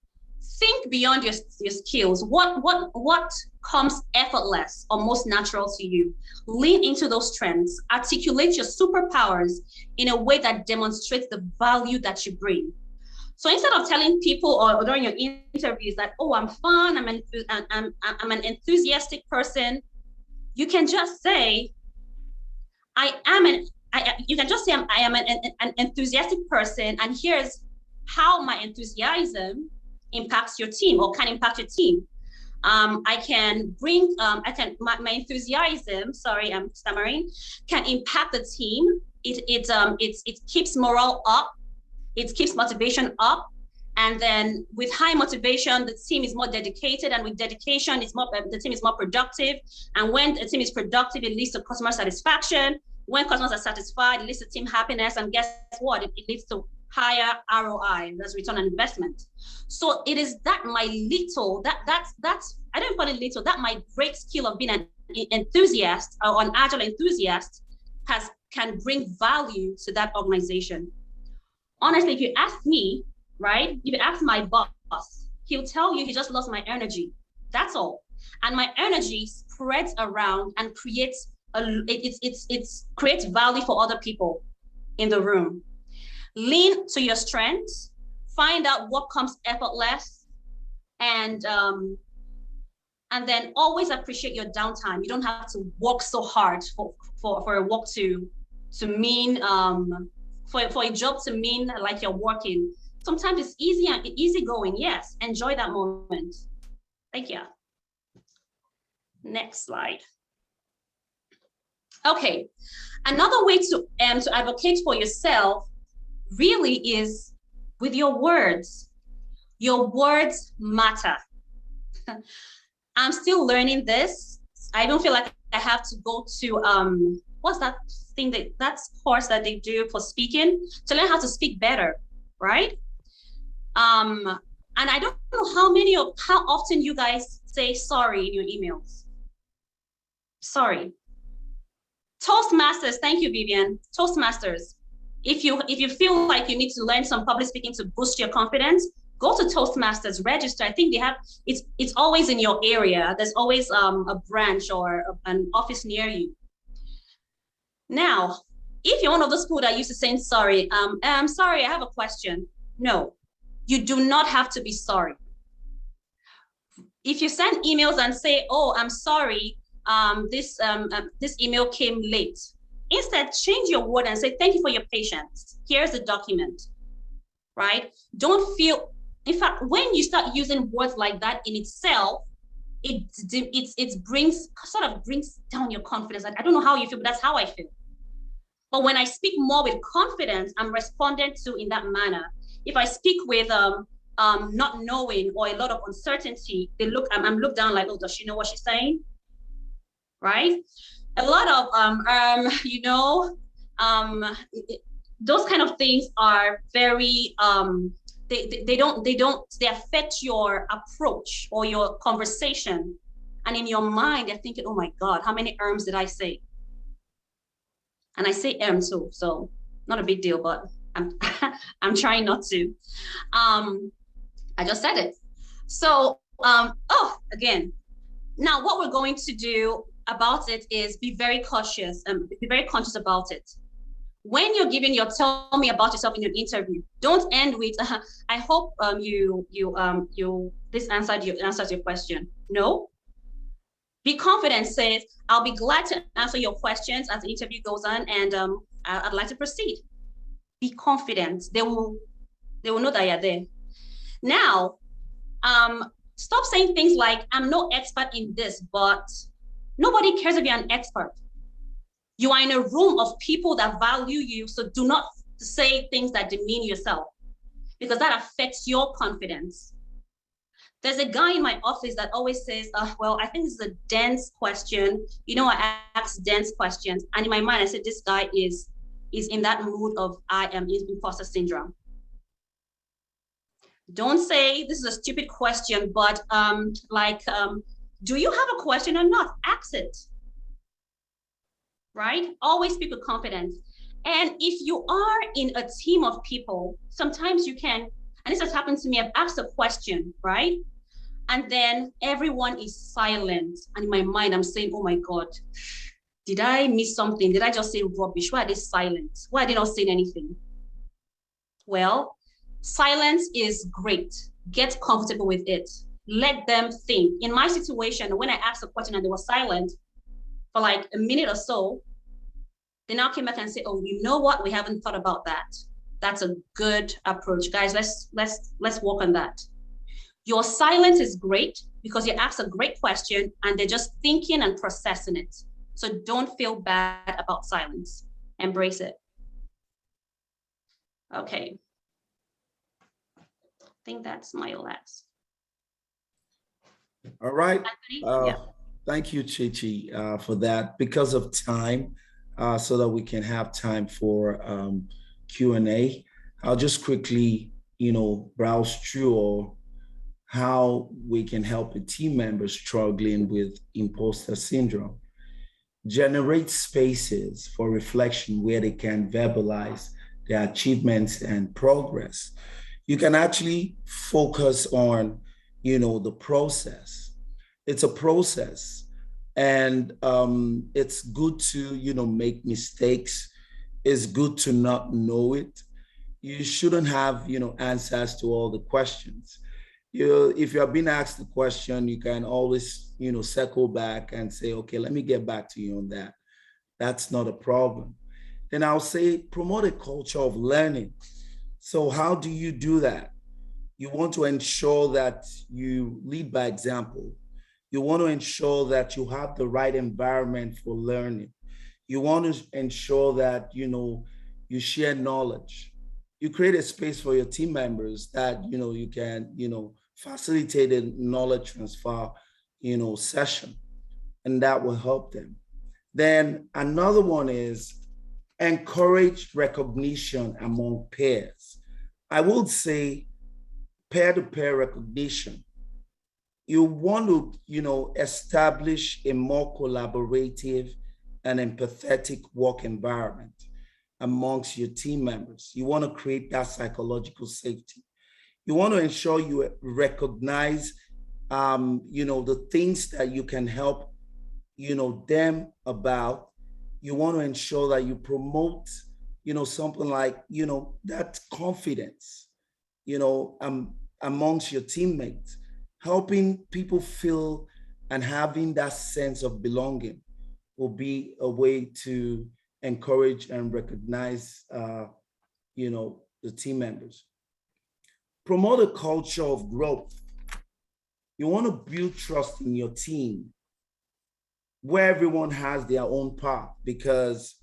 think beyond your skills. What comes effortless or most natural to you? Lean into those strengths. Articulate your superpowers in a way that demonstrates the value that you bring. So instead of telling people or during your interviews that, oh, I'm fun, I'm an enthusiastic person, you can just say, I am an enthusiastic person, and here's how my enthusiasm impacts your team or can impact your team. My enthusiasm, sorry, I'm stammering, can impact the team. It keeps morale up. It keeps motivation up. And then with high motivation, the team is more dedicated, and with dedication, the team is more productive. And when the team is productive, it leads to customer satisfaction. When customers are satisfied, it leads to team happiness. And guess what? It leads to higher ROI, that's return on investment. So it is that my little, that's I don't call it little, that my great skill of being an enthusiast or an agile enthusiast can bring value to that organization. Honestly, if you ask me, right? If you ask my boss, he'll tell you he just lost my energy. That's all. And my energy spreads around and creates creates value for other people in the room. Lean to your strengths, find out what comes effortless, and then always appreciate your downtime. You don't have to work so hard for a work to mean for a job to mean like you're working. Sometimes it's easy going. Yes, enjoy that moment. Thank you. Next slide. Okay, another way to advocate for yourself really is with your words. Your words matter. I'm still learning this. I don't feel like I have to go to what's that thing that's course that they do for speaking to learn how to speak better, right? And I don't know how often you guys say sorry in your emails. Sorry. Toastmasters, thank you, Vivian. Toastmasters. If you feel like you need to learn some public speaking to boost your confidence, go to Toastmasters, register. I think they have, it's always in your area. There's always a branch or an office near you. Now, if you're one of those people that used to saying sorry, I'm sorry, I have a question. No, you do not have to be sorry. If you send emails and say, oh, I'm sorry, this email came late. Instead, change your word and say, thank you for your patience. Here's the document, right? Don't feel, in fact, when you start using words like that in itself, it brings down your confidence. I don't know how you feel, but that's how I feel. But when I speak more with confidence, I'm responded to in that manner. If I speak with not knowing or a lot of uncertainty, I'm looked down like, oh, does she know what she's saying? Right? A lot of those kind of things are very they affect your approach or your conversation, and in your mind you're thinking, oh my God, how many erms did I say? And I say too, so not a big deal, but I'm trying not to. I just said it. So again, now what we're going to do about it is be very cautious and be very conscious about it. When you're giving your tell me about yourself in your interview, don't end with I hope this answered your question. No. Be confident. Says, I'll be glad to answer your questions as the interview goes on, and I'd like to proceed. Be confident. They will know that you're there. Now, stop saying things like, I'm no expert in this, but nobody cares if you're an expert. You are in a room of people that value you, so do not say things that demean yourself, because that affects your confidence. There's a guy in my office that always says, well, I think this is a dense question. You know, I ask dense questions. And in my mind, I said, this guy is in that mood of I am imposter syndrome. Don't say this is a stupid question, but do you have a question or not? Ask it, right? Always speak with confidence. And if you are in a team of people, sometimes you can, and this has happened to me, I've asked a question, right? And then everyone is silent. And in my mind, I'm saying, oh my God, did I miss something? Did I just say rubbish? Why are they silent? Why are they not saying anything? Well, silence is great. Get comfortable with it. Let them think. In my situation, when I asked a question and they were silent for like a minute or so, they now came back and say, oh, you know what? We haven't thought about that. That's a good approach. Guys, let's work on that. Your silence is great because you asked a great question and they're just thinking and processing it. So don't feel bad about silence. Embrace it. Okay. I think that's my last. All right. Yeah. Thank you, Chichi, for that. Because of time, so that we can have time for Q&A, I'll just quickly, browse through how we can help a team member struggling with imposter syndrome. Generate spaces for reflection where they can verbalize their achievements and progress. You can actually focus on, the process. It's a process, and it's good to, make mistakes. It's good to not know it. You shouldn't have, answers to all the questions. If you are being asked a question, you can always, circle back and say, okay, let me get back to you on that. That's not a problem. Then I'll say promote a culture of learning. So how do you do that? You want to ensure that you lead by example. You want to ensure that you have the right environment for learning. You want to ensure that, you share knowledge. You create a space for your team members that, you can, facilitate a knowledge transfer, session, and that will help them. Then another one is encourage recognition among peers. I would say peer-to-peer recognition. You want to, establish a more collaborative and empathetic work environment amongst your team members. You want to create that psychological safety. You want to ensure you recognize, the things that you can help, them about. You want to ensure that you promote, something like, that confidence, amongst your teammates, helping people feel and having that sense of belonging will be a way to encourage and recognize, the team members. Promote a culture of growth. You want to build trust in your team where everyone has their own path, because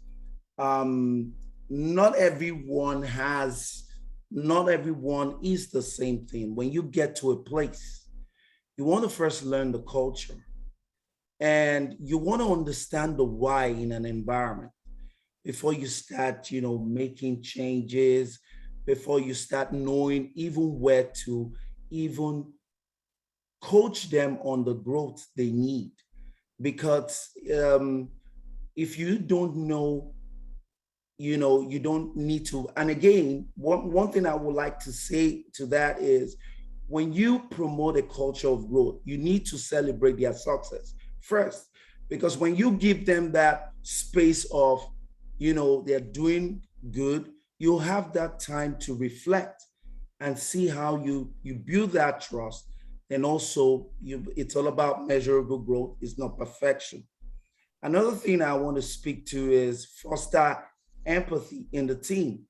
not everyone is the same thing. When you get to a place, you want to first learn the culture, and you want to understand the why in an environment before you start, making changes, before you start knowing even where to even coach them on the growth they need. Because if you don't know, you don't need to. And again, one thing I would like to say to that is, when you promote a culture of growth, you need to celebrate their success first. Because when you give them that space of, they're doing good, you'll have that time to reflect and see how you build that trust. And also, it's all about measurable growth. It's not perfection. Another thing I want to speak to is foster empathy in the team.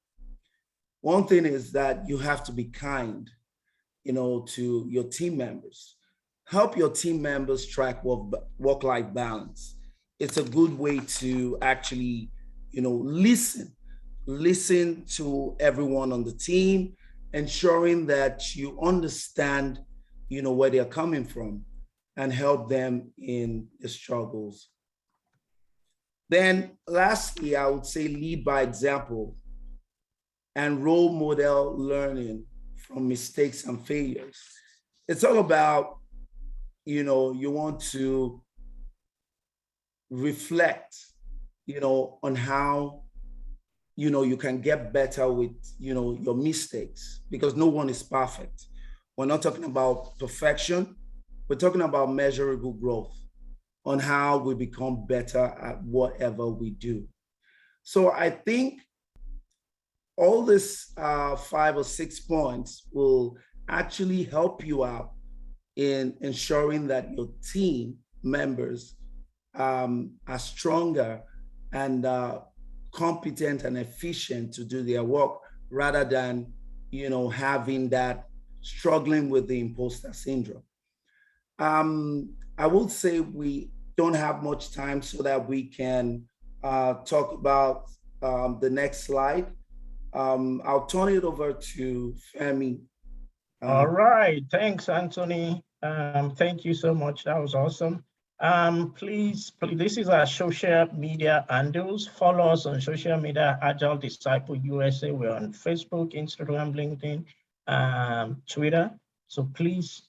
One thing is that you have to be kind, to your team members. Help your team members track work-life balance. It's a good way to actually, listen to everyone on the team, ensuring that you understand, where they're coming from and help them in the struggles. Then lastly, I would say lead by example and role model learning from mistakes and failures. It's all about, you want to reflect, on how, you can get better with, your mistakes, because no one is perfect. We're not talking about perfection. We're talking about measurable growth on how we become better at whatever we do. So I think all these 5 or 6 points will actually help you out in ensuring that your team members are stronger and competent and efficient to do their work, rather than, having that struggling with the imposter syndrome. I would say we don't have much time so that we can talk about the next slide. I'll turn it over to Femi. All right, thanks, Anthony. Thank you so much. That was awesome. Please, this is our social media handles. Follow us on social media, Agile Disciple USA. We're on Facebook, Instagram, LinkedIn, Twitter. So please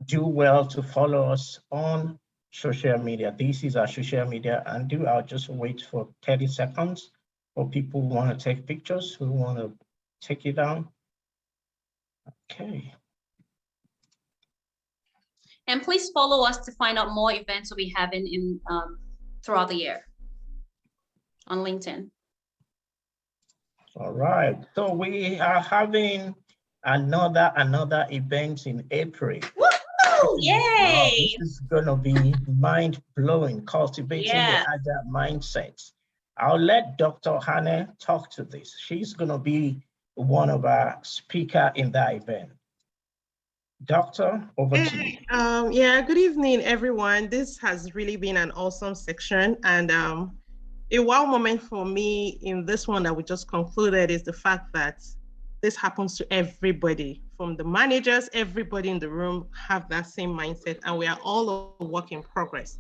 do well to follow us on social media. This is our social media handle. I'll just wait for 30 seconds for people who want to take pictures, who want to take it down. Okay. And please follow us to find out more events we'll be having in throughout the year on LinkedIn. All right. So we are having another event in April. Woohoo! Yay! This is gonna be mind-blowing, cultivating the agile mindset. I'll let Dr. Hannah talk to this. She's gonna be one of our speakers in that event. Doctor, over to you. Yeah, good evening, everyone. This has really been an awesome section. And a wow moment for me in this one that we just concluded is the fact that this happens to everybody, from the managers, everybody in the room have that same mindset, and we are all a work in progress.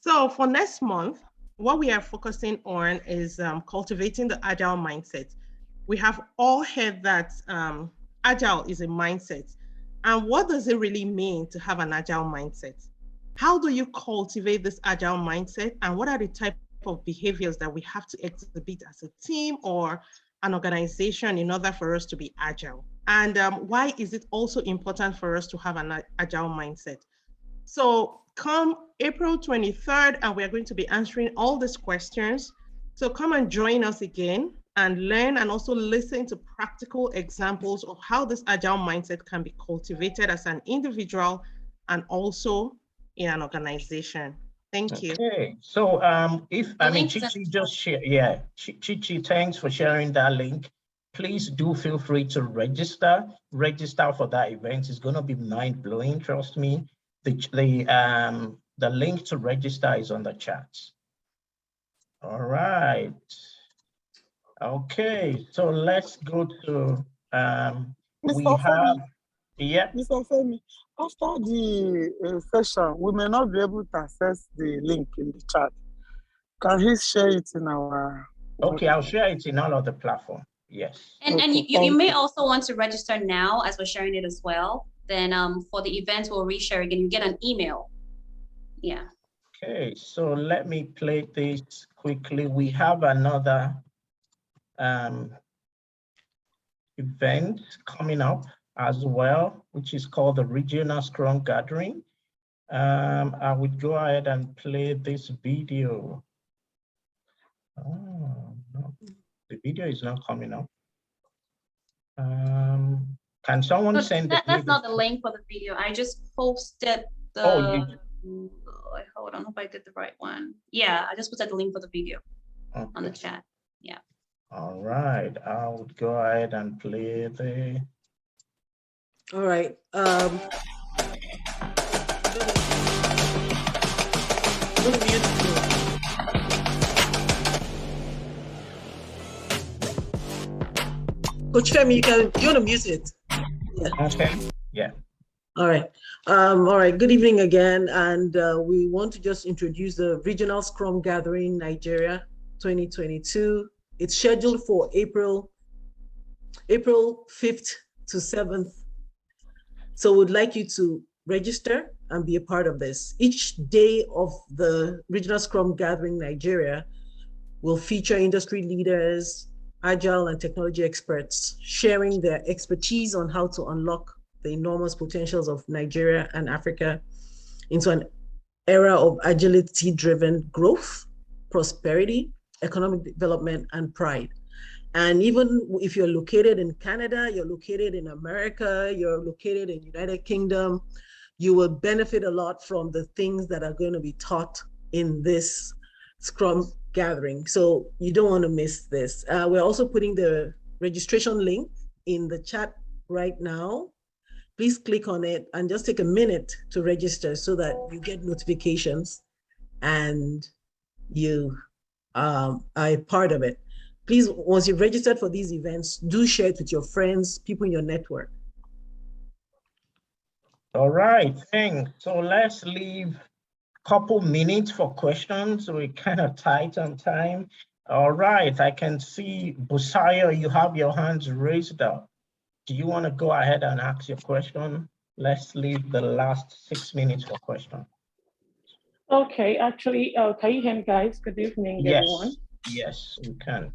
So for next month, what we are focusing on is cultivating the agile mindset. We have all heard that agile is a mindset. And what does it really mean to have an agile mindset? How do you cultivate this agile mindset? And what are the type of behaviors that we have to exhibit as a team or an organization in order for us to be agile? And why is it also important for us to have an agile mindset? So come April 23rd, and we're going to be answering all these questions. So come and join us again and learn and also listen to practical examples of how this agile mindset can be cultivated as an individual and also in an organization. Thank you. Okay, so Chichi just shared, Chichi, thanks for sharing that link. Please do feel free to register for that event. It's going to be mind-blowing, trust me. The link to register is on the chat. All right. Okay, so let's go to Mr. Femi, after the session, we may not be able to access the link in the chat. Can he share it in our? Okay, I'll share it in all of the platform. Yes. And you may also want to register now as we're sharing it as well. Then for the event, we'll reshare again. You get an email. Yeah. Okay, so let me play this quickly. We have another event coming up as well, which is called the Regional Scrum Gathering. I would go ahead and play this video. Oh, no. The video is not coming up. Can someone send that's not the link for the video. I just posted the hold on, I hope I did the right one. Yeah, I just posted the link for the video on the chat. Yeah. All right, I would go ahead and play the. All right. Coach Femi, you want to mute it? Yeah. Okay. Yeah. All right. All right. Good evening again. And we want to just introduce the Regional Scrum Gathering Nigeria 2022. It's scheduled for April 5th to 7th. So we'd like you to register and be a part of this. Each day of the Regional Scrum Gathering Nigeria will feature industry leaders, agile and technology experts sharing their expertise on how to unlock the enormous potentials of Nigeria and Africa into an era of agility-driven growth, prosperity, economic development, and pride. And even if you're located in Canada, you're located in America, you're located in United Kingdom, you will benefit a lot from the things that are going to be taught in this Scrum gathering. So you don't want to miss this. We're also putting the registration link in the chat right now. Please click on it and just take a minute to register so that you get notifications and you are a part of it. Please, once you've registered for these events, do share it with your friends, people in your network. All right, thanks. So let's leave a couple minutes for questions. We're kind of tight on time. All right, I can see Busayo, you have your hands raised up. Do you want to go ahead and ask your question? Let's leave the last 6 minutes for question. Okay, actually, can you hear me, guys? Good evening, everyone. Yes, we can.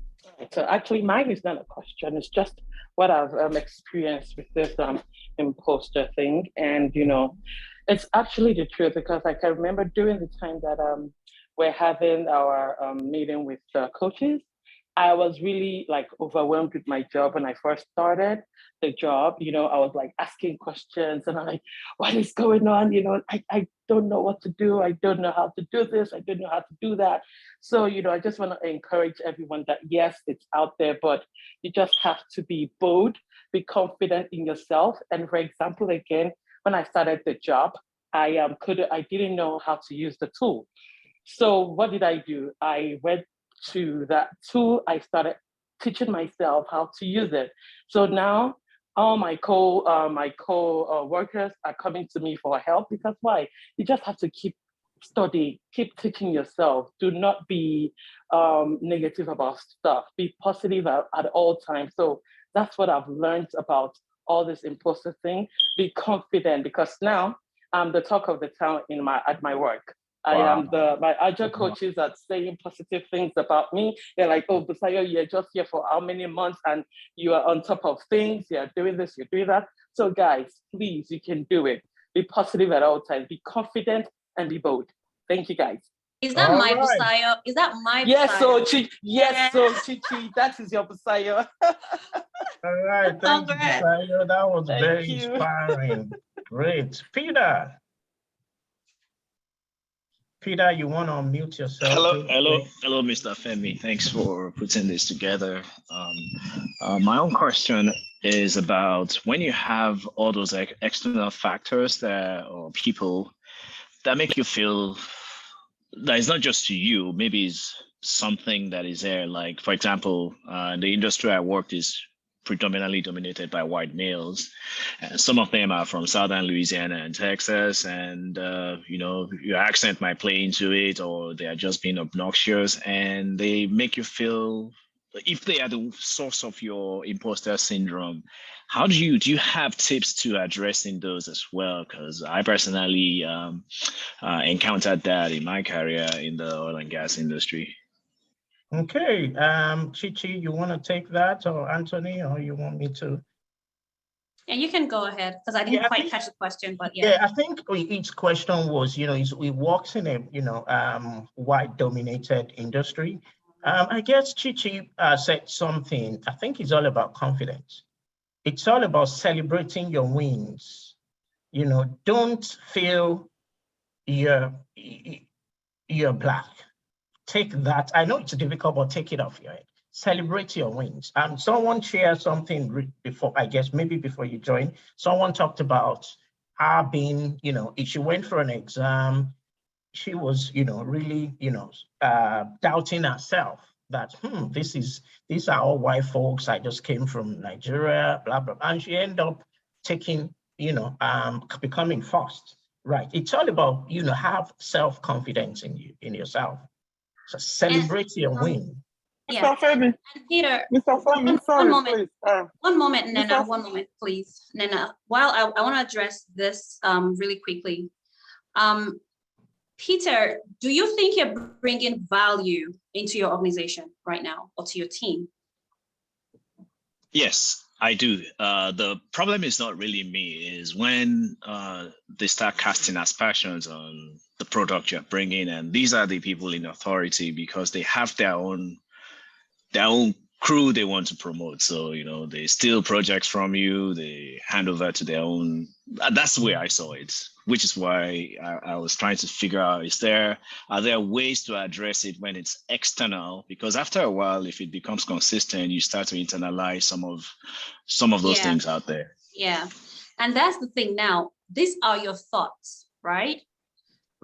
So actually, mine is not a question. It's just what I've experienced with this imposter thing. And, you know, it's actually the truth because I can remember during the time that we're having our meeting with coaches, I was really like overwhelmed with my job when I first started the job. You know, I was like asking questions and I'm like, what is going on? You know, I don't know what to do. I don't know how to do this. I don't know how to do that. So, you know, I just want to encourage everyone that yes, it's out there, but you just have to be bold, be confident in yourself. And for example, again, when I started the job, I didn't know how to use the tool. So what did I do? I went to that tool. I started teaching myself how to use it. So now all my co-workers are coming to me for help because why? You just have to keep studying, keep teaching yourself. Do not be negative about stuff. Be positive at all times. So that's what I've learned about all this imposter thing. Be confident because now I'm the talk of the town at my work. I am my agile coaches are saying positive things about me. They're like, oh, Busayo, you're just here for how many months and you are on top of things. You're doing this, you're doing that. So guys, please, you can do it. Be positive at all times. Be confident and be bold. Thank you, guys. Is that my Busayo? Is that my yes, Busayo? Yes, so Chichi, that is your Busayo. All right, thank you, Busayo. That was very inspiring. Great. Peter, you want to unmute yourself? Hello, Mr. Femi. Thanks for putting this together. My own question is about when you have all those external factors or people that make you feel that it's not just you, maybe it's something that is there. Like, for example, the industry I worked is predominantly dominated by white males. And some of them are from Southern Louisiana and Texas. And, you know, your accent might play into it, or they are just being obnoxious and they make you feel, if they are the source of your imposter syndrome, how do you have tips to addressing those as well? Because I personally encountered that in my career in the oil and gas industry. Okay, Chichi, you want to take that, or Anthony, or you want me to? Yeah, you can go ahead because I didn't quite catch the question, but yeah. Yeah, I think each question was, you know, it works in a, you know, white-dominated industry. I guess Chichi said something. I think it's all about confidence. It's all about celebrating your wins. You know, don't feel you're black. Take that. I know it's difficult, but take it off your head. celebrate your wins. Someone shared something before, I guess, maybe before you joined, someone talked about her being, if she went for an exam, she was, really, doubting herself that, these are all white folks. I just came from Nigeria, blah, blah, blah. And she ended up taking, becoming first, right? It's all about, have self-confidence in you, in yourself. So celebrate your win. Yeah. Mr. Femi. Peter, Mr. Femi, sorry, one moment. please. One moment, Nana, Mr. one moment, please. Nana, while I want to address this really quickly. Peter, do you think you're bringing value into your organization right now or to your team? Yes, I do. The problem is not really me, is when they start casting aspersions on the product you're bringing, and these are the people in authority because they have their own crew they want to promote. So, they steal projects from you, they hand over to their own. That's the way I saw it, which is why I was trying to figure out, are there ways to address it when it's external? Because after a while, if it becomes consistent, you start to internalize some of those things out there. Yeah. And that's the thing now. These are your thoughts, right?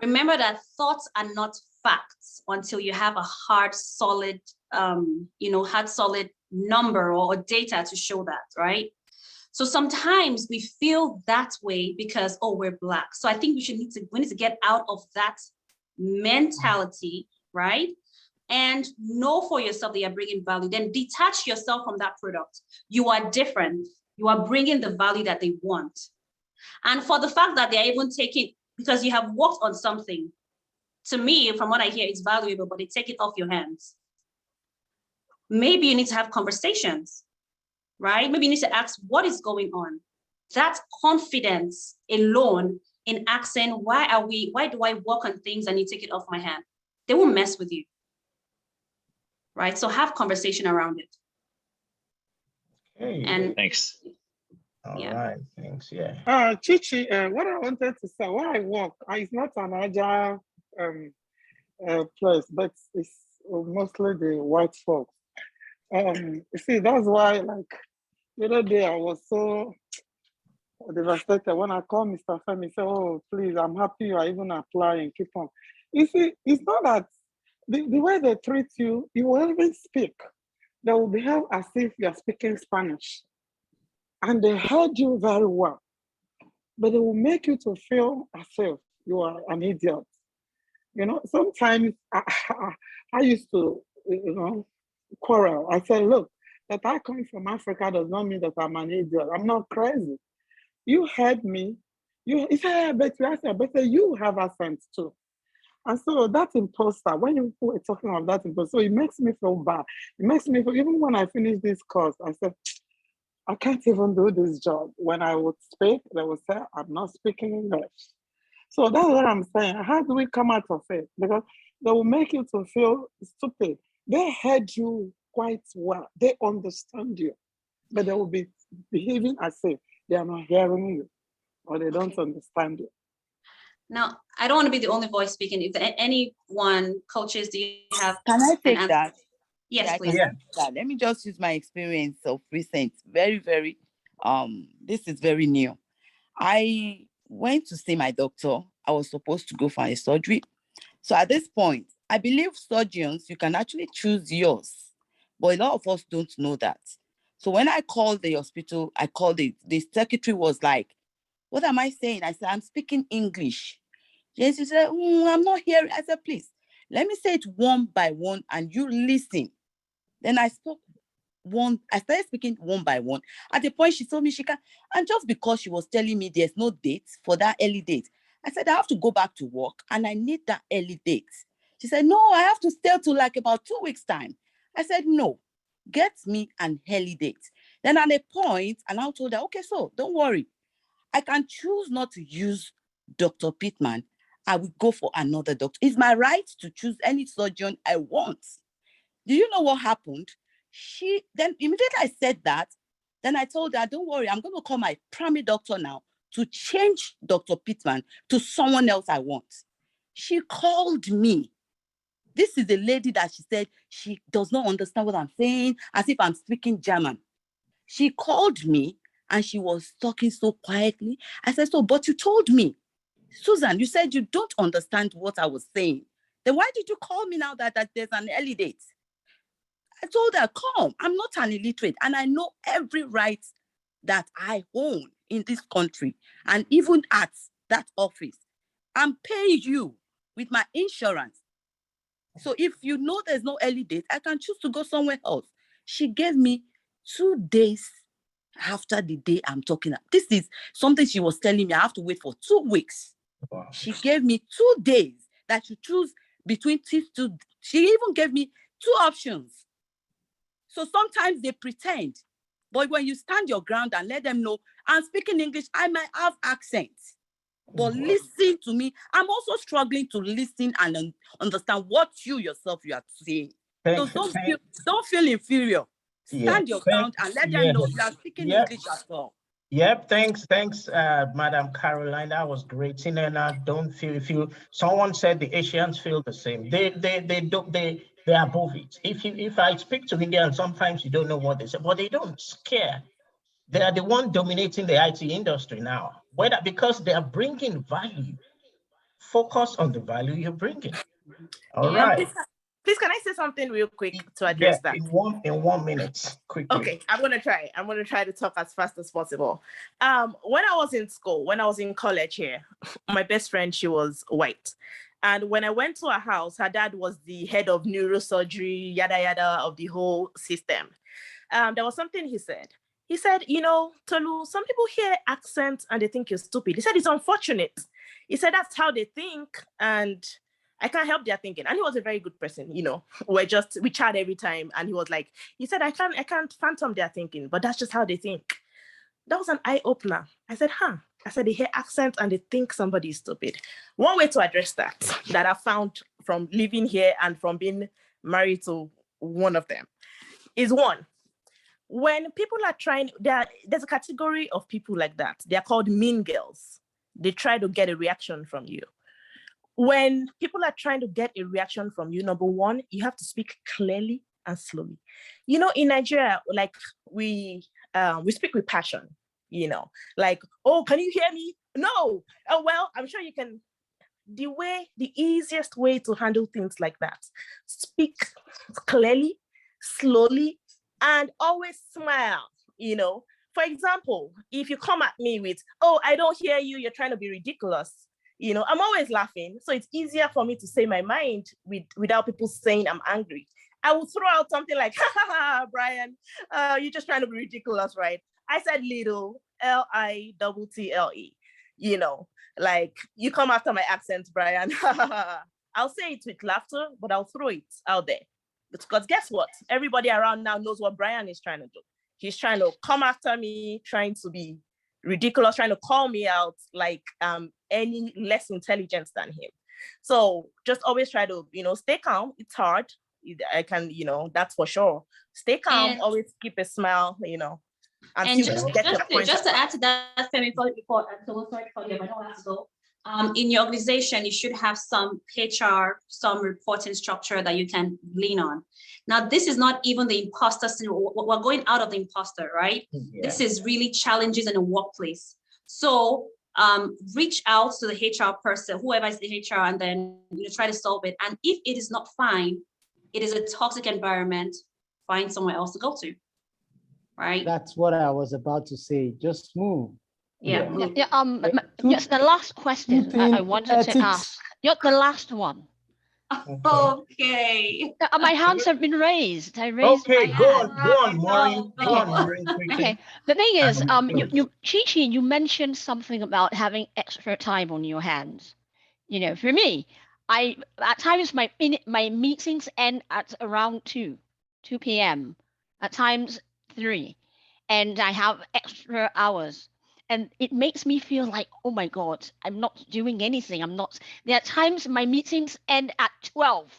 Remember that thoughts are not facts until you have a hard, solid, solid number or data to show that, right? So sometimes we feel that way because, we're Black. So I think we need to get out of that mentality, right? And know for yourself that you're bringing value. Then detach yourself from that product. You are different. You are bringing the value that they want. And for the fact that they're even taking, because you have worked on something, to me, from what I hear, it's valuable, but they take it off your hands. Maybe you need to have conversations, right? Maybe you need to ask what is going on. That confidence alone in asking, why do I work on things and you take it off my hand? They won't mess with you, right? So have conversation around it. Hey, and thanks. All right, thanks. Yeah. Chichi, what I wanted to say, where I work, it's not an agile place, but it's mostly the white folks. You see, that's why, like, the other day I was so devastated when I called Mr. Femi, say, oh, please, I'm happy you are even applying, keep on. You see, it's not that the way they treat you, you will even speak. They will behave as if you're speaking Spanish. And they heard you very well. But they will make you to feel as if you are an idiot. Sometimes I used to, quarrel. I said, look, that I come from Africa does not mean that I'm an idiot. I'm not crazy. You heard me. You said, I bet you have accent too. And so that imposter, when you were talking about that imposter, so it makes me feel bad. It makes me feel, even when I finish this course, I said, I can't even do this job. When I would speak, they would say, I'm not speaking English. So that's what I'm saying. How do we come out of it? Because they will make you to feel stupid. They heard you quite well. They understand you. But they will be behaving as if they are not hearing you or they don't understand you. Now, I don't want to be the only voice speaking. If anyone, coaches, do you have? Can I take that? Yes, please. Let me just use my experience of recent. Very, very, this is very new. I went to see my doctor. I was supposed to go for a surgery. So at this point, I believe surgeons, you can actually choose yours. But a lot of us don't know that. So when I called the hospital, I called it, the secretary was like, what am I saying? I said, I'm speaking English. Yes, she said, I'm not hearing. I said, please, let me say it one by one and you listen. Then I started speaking one by one. At the point she told me she can, and just because she was telling me there's no date for that early date, I said, I have to go back to work and I need that early date. She said, no, I have to stay till like about 2 weeks time. I said, no, get me an early date. Then at a point, and I told her, okay, so don't worry. I can choose not to use Dr. Pittman. I will go for another doctor. It's my right to choose any surgeon I want. Do you know what happened? Then immediately I said that, then I told her, don't worry, I'm going to call my primary doctor now to change Dr. Pittman to someone else I want. She called me This is a lady that she said she does not understand what I'm saying, as if I'm speaking German. She called me and she was talking so quietly. I said, so, but you told me, Susan, you said you don't understand what I was saying. Then why did you call me now that there's an early date? I told her, come, I'm not an illiterate and I know every right that I own in this country. And even at that office, I'm paying you with my insurance. So if you know there's no early date, I can choose to go somewhere else. She gave me 2 days after the day I'm talking about. This is something she was telling me I have to wait for 2 weeks. Wow. She gave me 2 days that you choose between these two. She even gave me 2 options. So sometimes they pretend, but when you stand your ground and let them know, I'm speaking English, I might have accents. But listen to me. I'm also struggling to listen and understand what you yourself you are saying. So don't feel inferior. Stand your ground and let them know you are speaking English as well. Yep, thanks, Madam Caroline. That was great. Tinena, don't feel someone said the Asians feel the same. They don't they are above it. If I speak to Indians, sometimes you don't know what they say, but they don't care. They are the one dominating the IT industry now. Whether because they are bringing value. Focus on the value you're bringing. All right. Please, can I say something real quick to address that? In 1 minute, quickly. Okay, I'm gonna try to talk as fast as possible. When I was in school, when I was in college here, my best friend, she was white. And when I went to her house, her dad was the head of neurosurgery, yada yada, of the whole system. There was something he said. He said, you know, Tolu, some people hear accents and they think you're stupid. He said, it's unfortunate. He said, that's how they think. And I can't help their thinking. And he was a very good person, you know. We chat every time. And he was like, he said, I can't phantom their thinking, but that's just how they think. That was an eye-opener. I said, I said, they hear accents and they think somebody is stupid. One way to address that I found from living here and from being married to one of them is one. When people are trying, there's a category of people like that. They're called mean girls. They try to get a reaction from you. When people are trying to get a reaction from you, number one, you have to speak clearly and slowly. You know, in Nigeria, like we speak with passion, you know, like, oh, can you hear me? No. Oh, well, I'm sure you can. The easiest way to handle things like that, speak clearly, slowly, and always smile, you know. For example, if you come at me with, oh, I don't hear you, you're trying to be ridiculous, you know, I'm always laughing. So it's easier for me to say my mind without people saying I'm angry. I will throw out something like, Brian, you're just trying to be ridiculous, right? I said little, Little, you know, like you come after my accent, Brian. I'll say it with laughter, but I'll throw it out there. Because guess what? Everybody around now knows what Brian is trying to do. He's trying to come after me, trying to be ridiculous, trying to call me out like any less intelligent than him. So just always try to, you know, stay calm. It's hard. I can, you know, that's for sure. Stay calm, always keep a smile, you know. And just to add to that, Femi, before sorry for you, but I don't have to go. In your organization, you should have some HR, some reporting structure that you can lean on. Now, this is not even the imposter syndrome. We're going out of the imposter, right? Yeah. This is really challenges in the workplace. So reach out to the HR person, whoever is the HR, and then try to solve it. And if it is not fine, it is a toxic environment, find somewhere else to go to, right? That's what I was about to say. Just move. Yes, the last question I wanted to ask. You're the last one. Okay. My hands have been raised. I raised my hand. Go on, Maureen. Go on, Maureen. Okay. The thing is, Chi-Chi, you mentioned something about having extra time on your hands. You know, for me, at times my meetings end at around 2 p.m. At times 3, and I have extra hours. And it makes me feel like, oh my God, I'm not doing anything. There are times my meetings end at 12.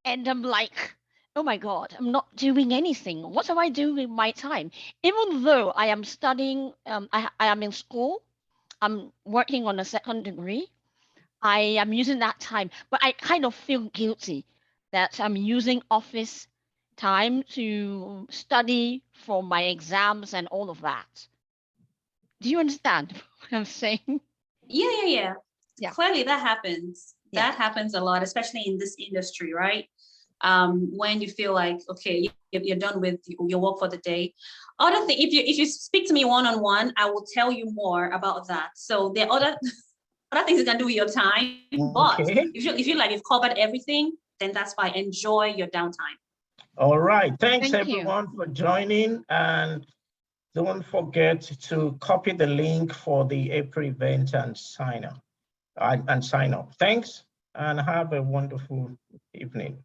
And I'm like, oh my God, I'm not doing anything. What do I do with my time? Even though I am studying, I am in school, I'm working on a second degree. I am using that time, but I kind of feel guilty that I'm using office time to study for my exams and all of that. Do you understand what I'm saying? Yeah. Yeah. Clearly that happens. Yeah. That happens a lot, especially in this industry, right? When you feel like, okay, you're done with your work for the day. Other thing, if you speak to me one-on-one, I will tell you more about that. So there are other things you can do with your time. But Okay. if you feel like you've covered everything, then that's fine. Enjoy your downtime. All right. Thanks Thank you. everyone for joining, and don't forget to copy the link for the April event and sign up. Thanks, and have a wonderful evening.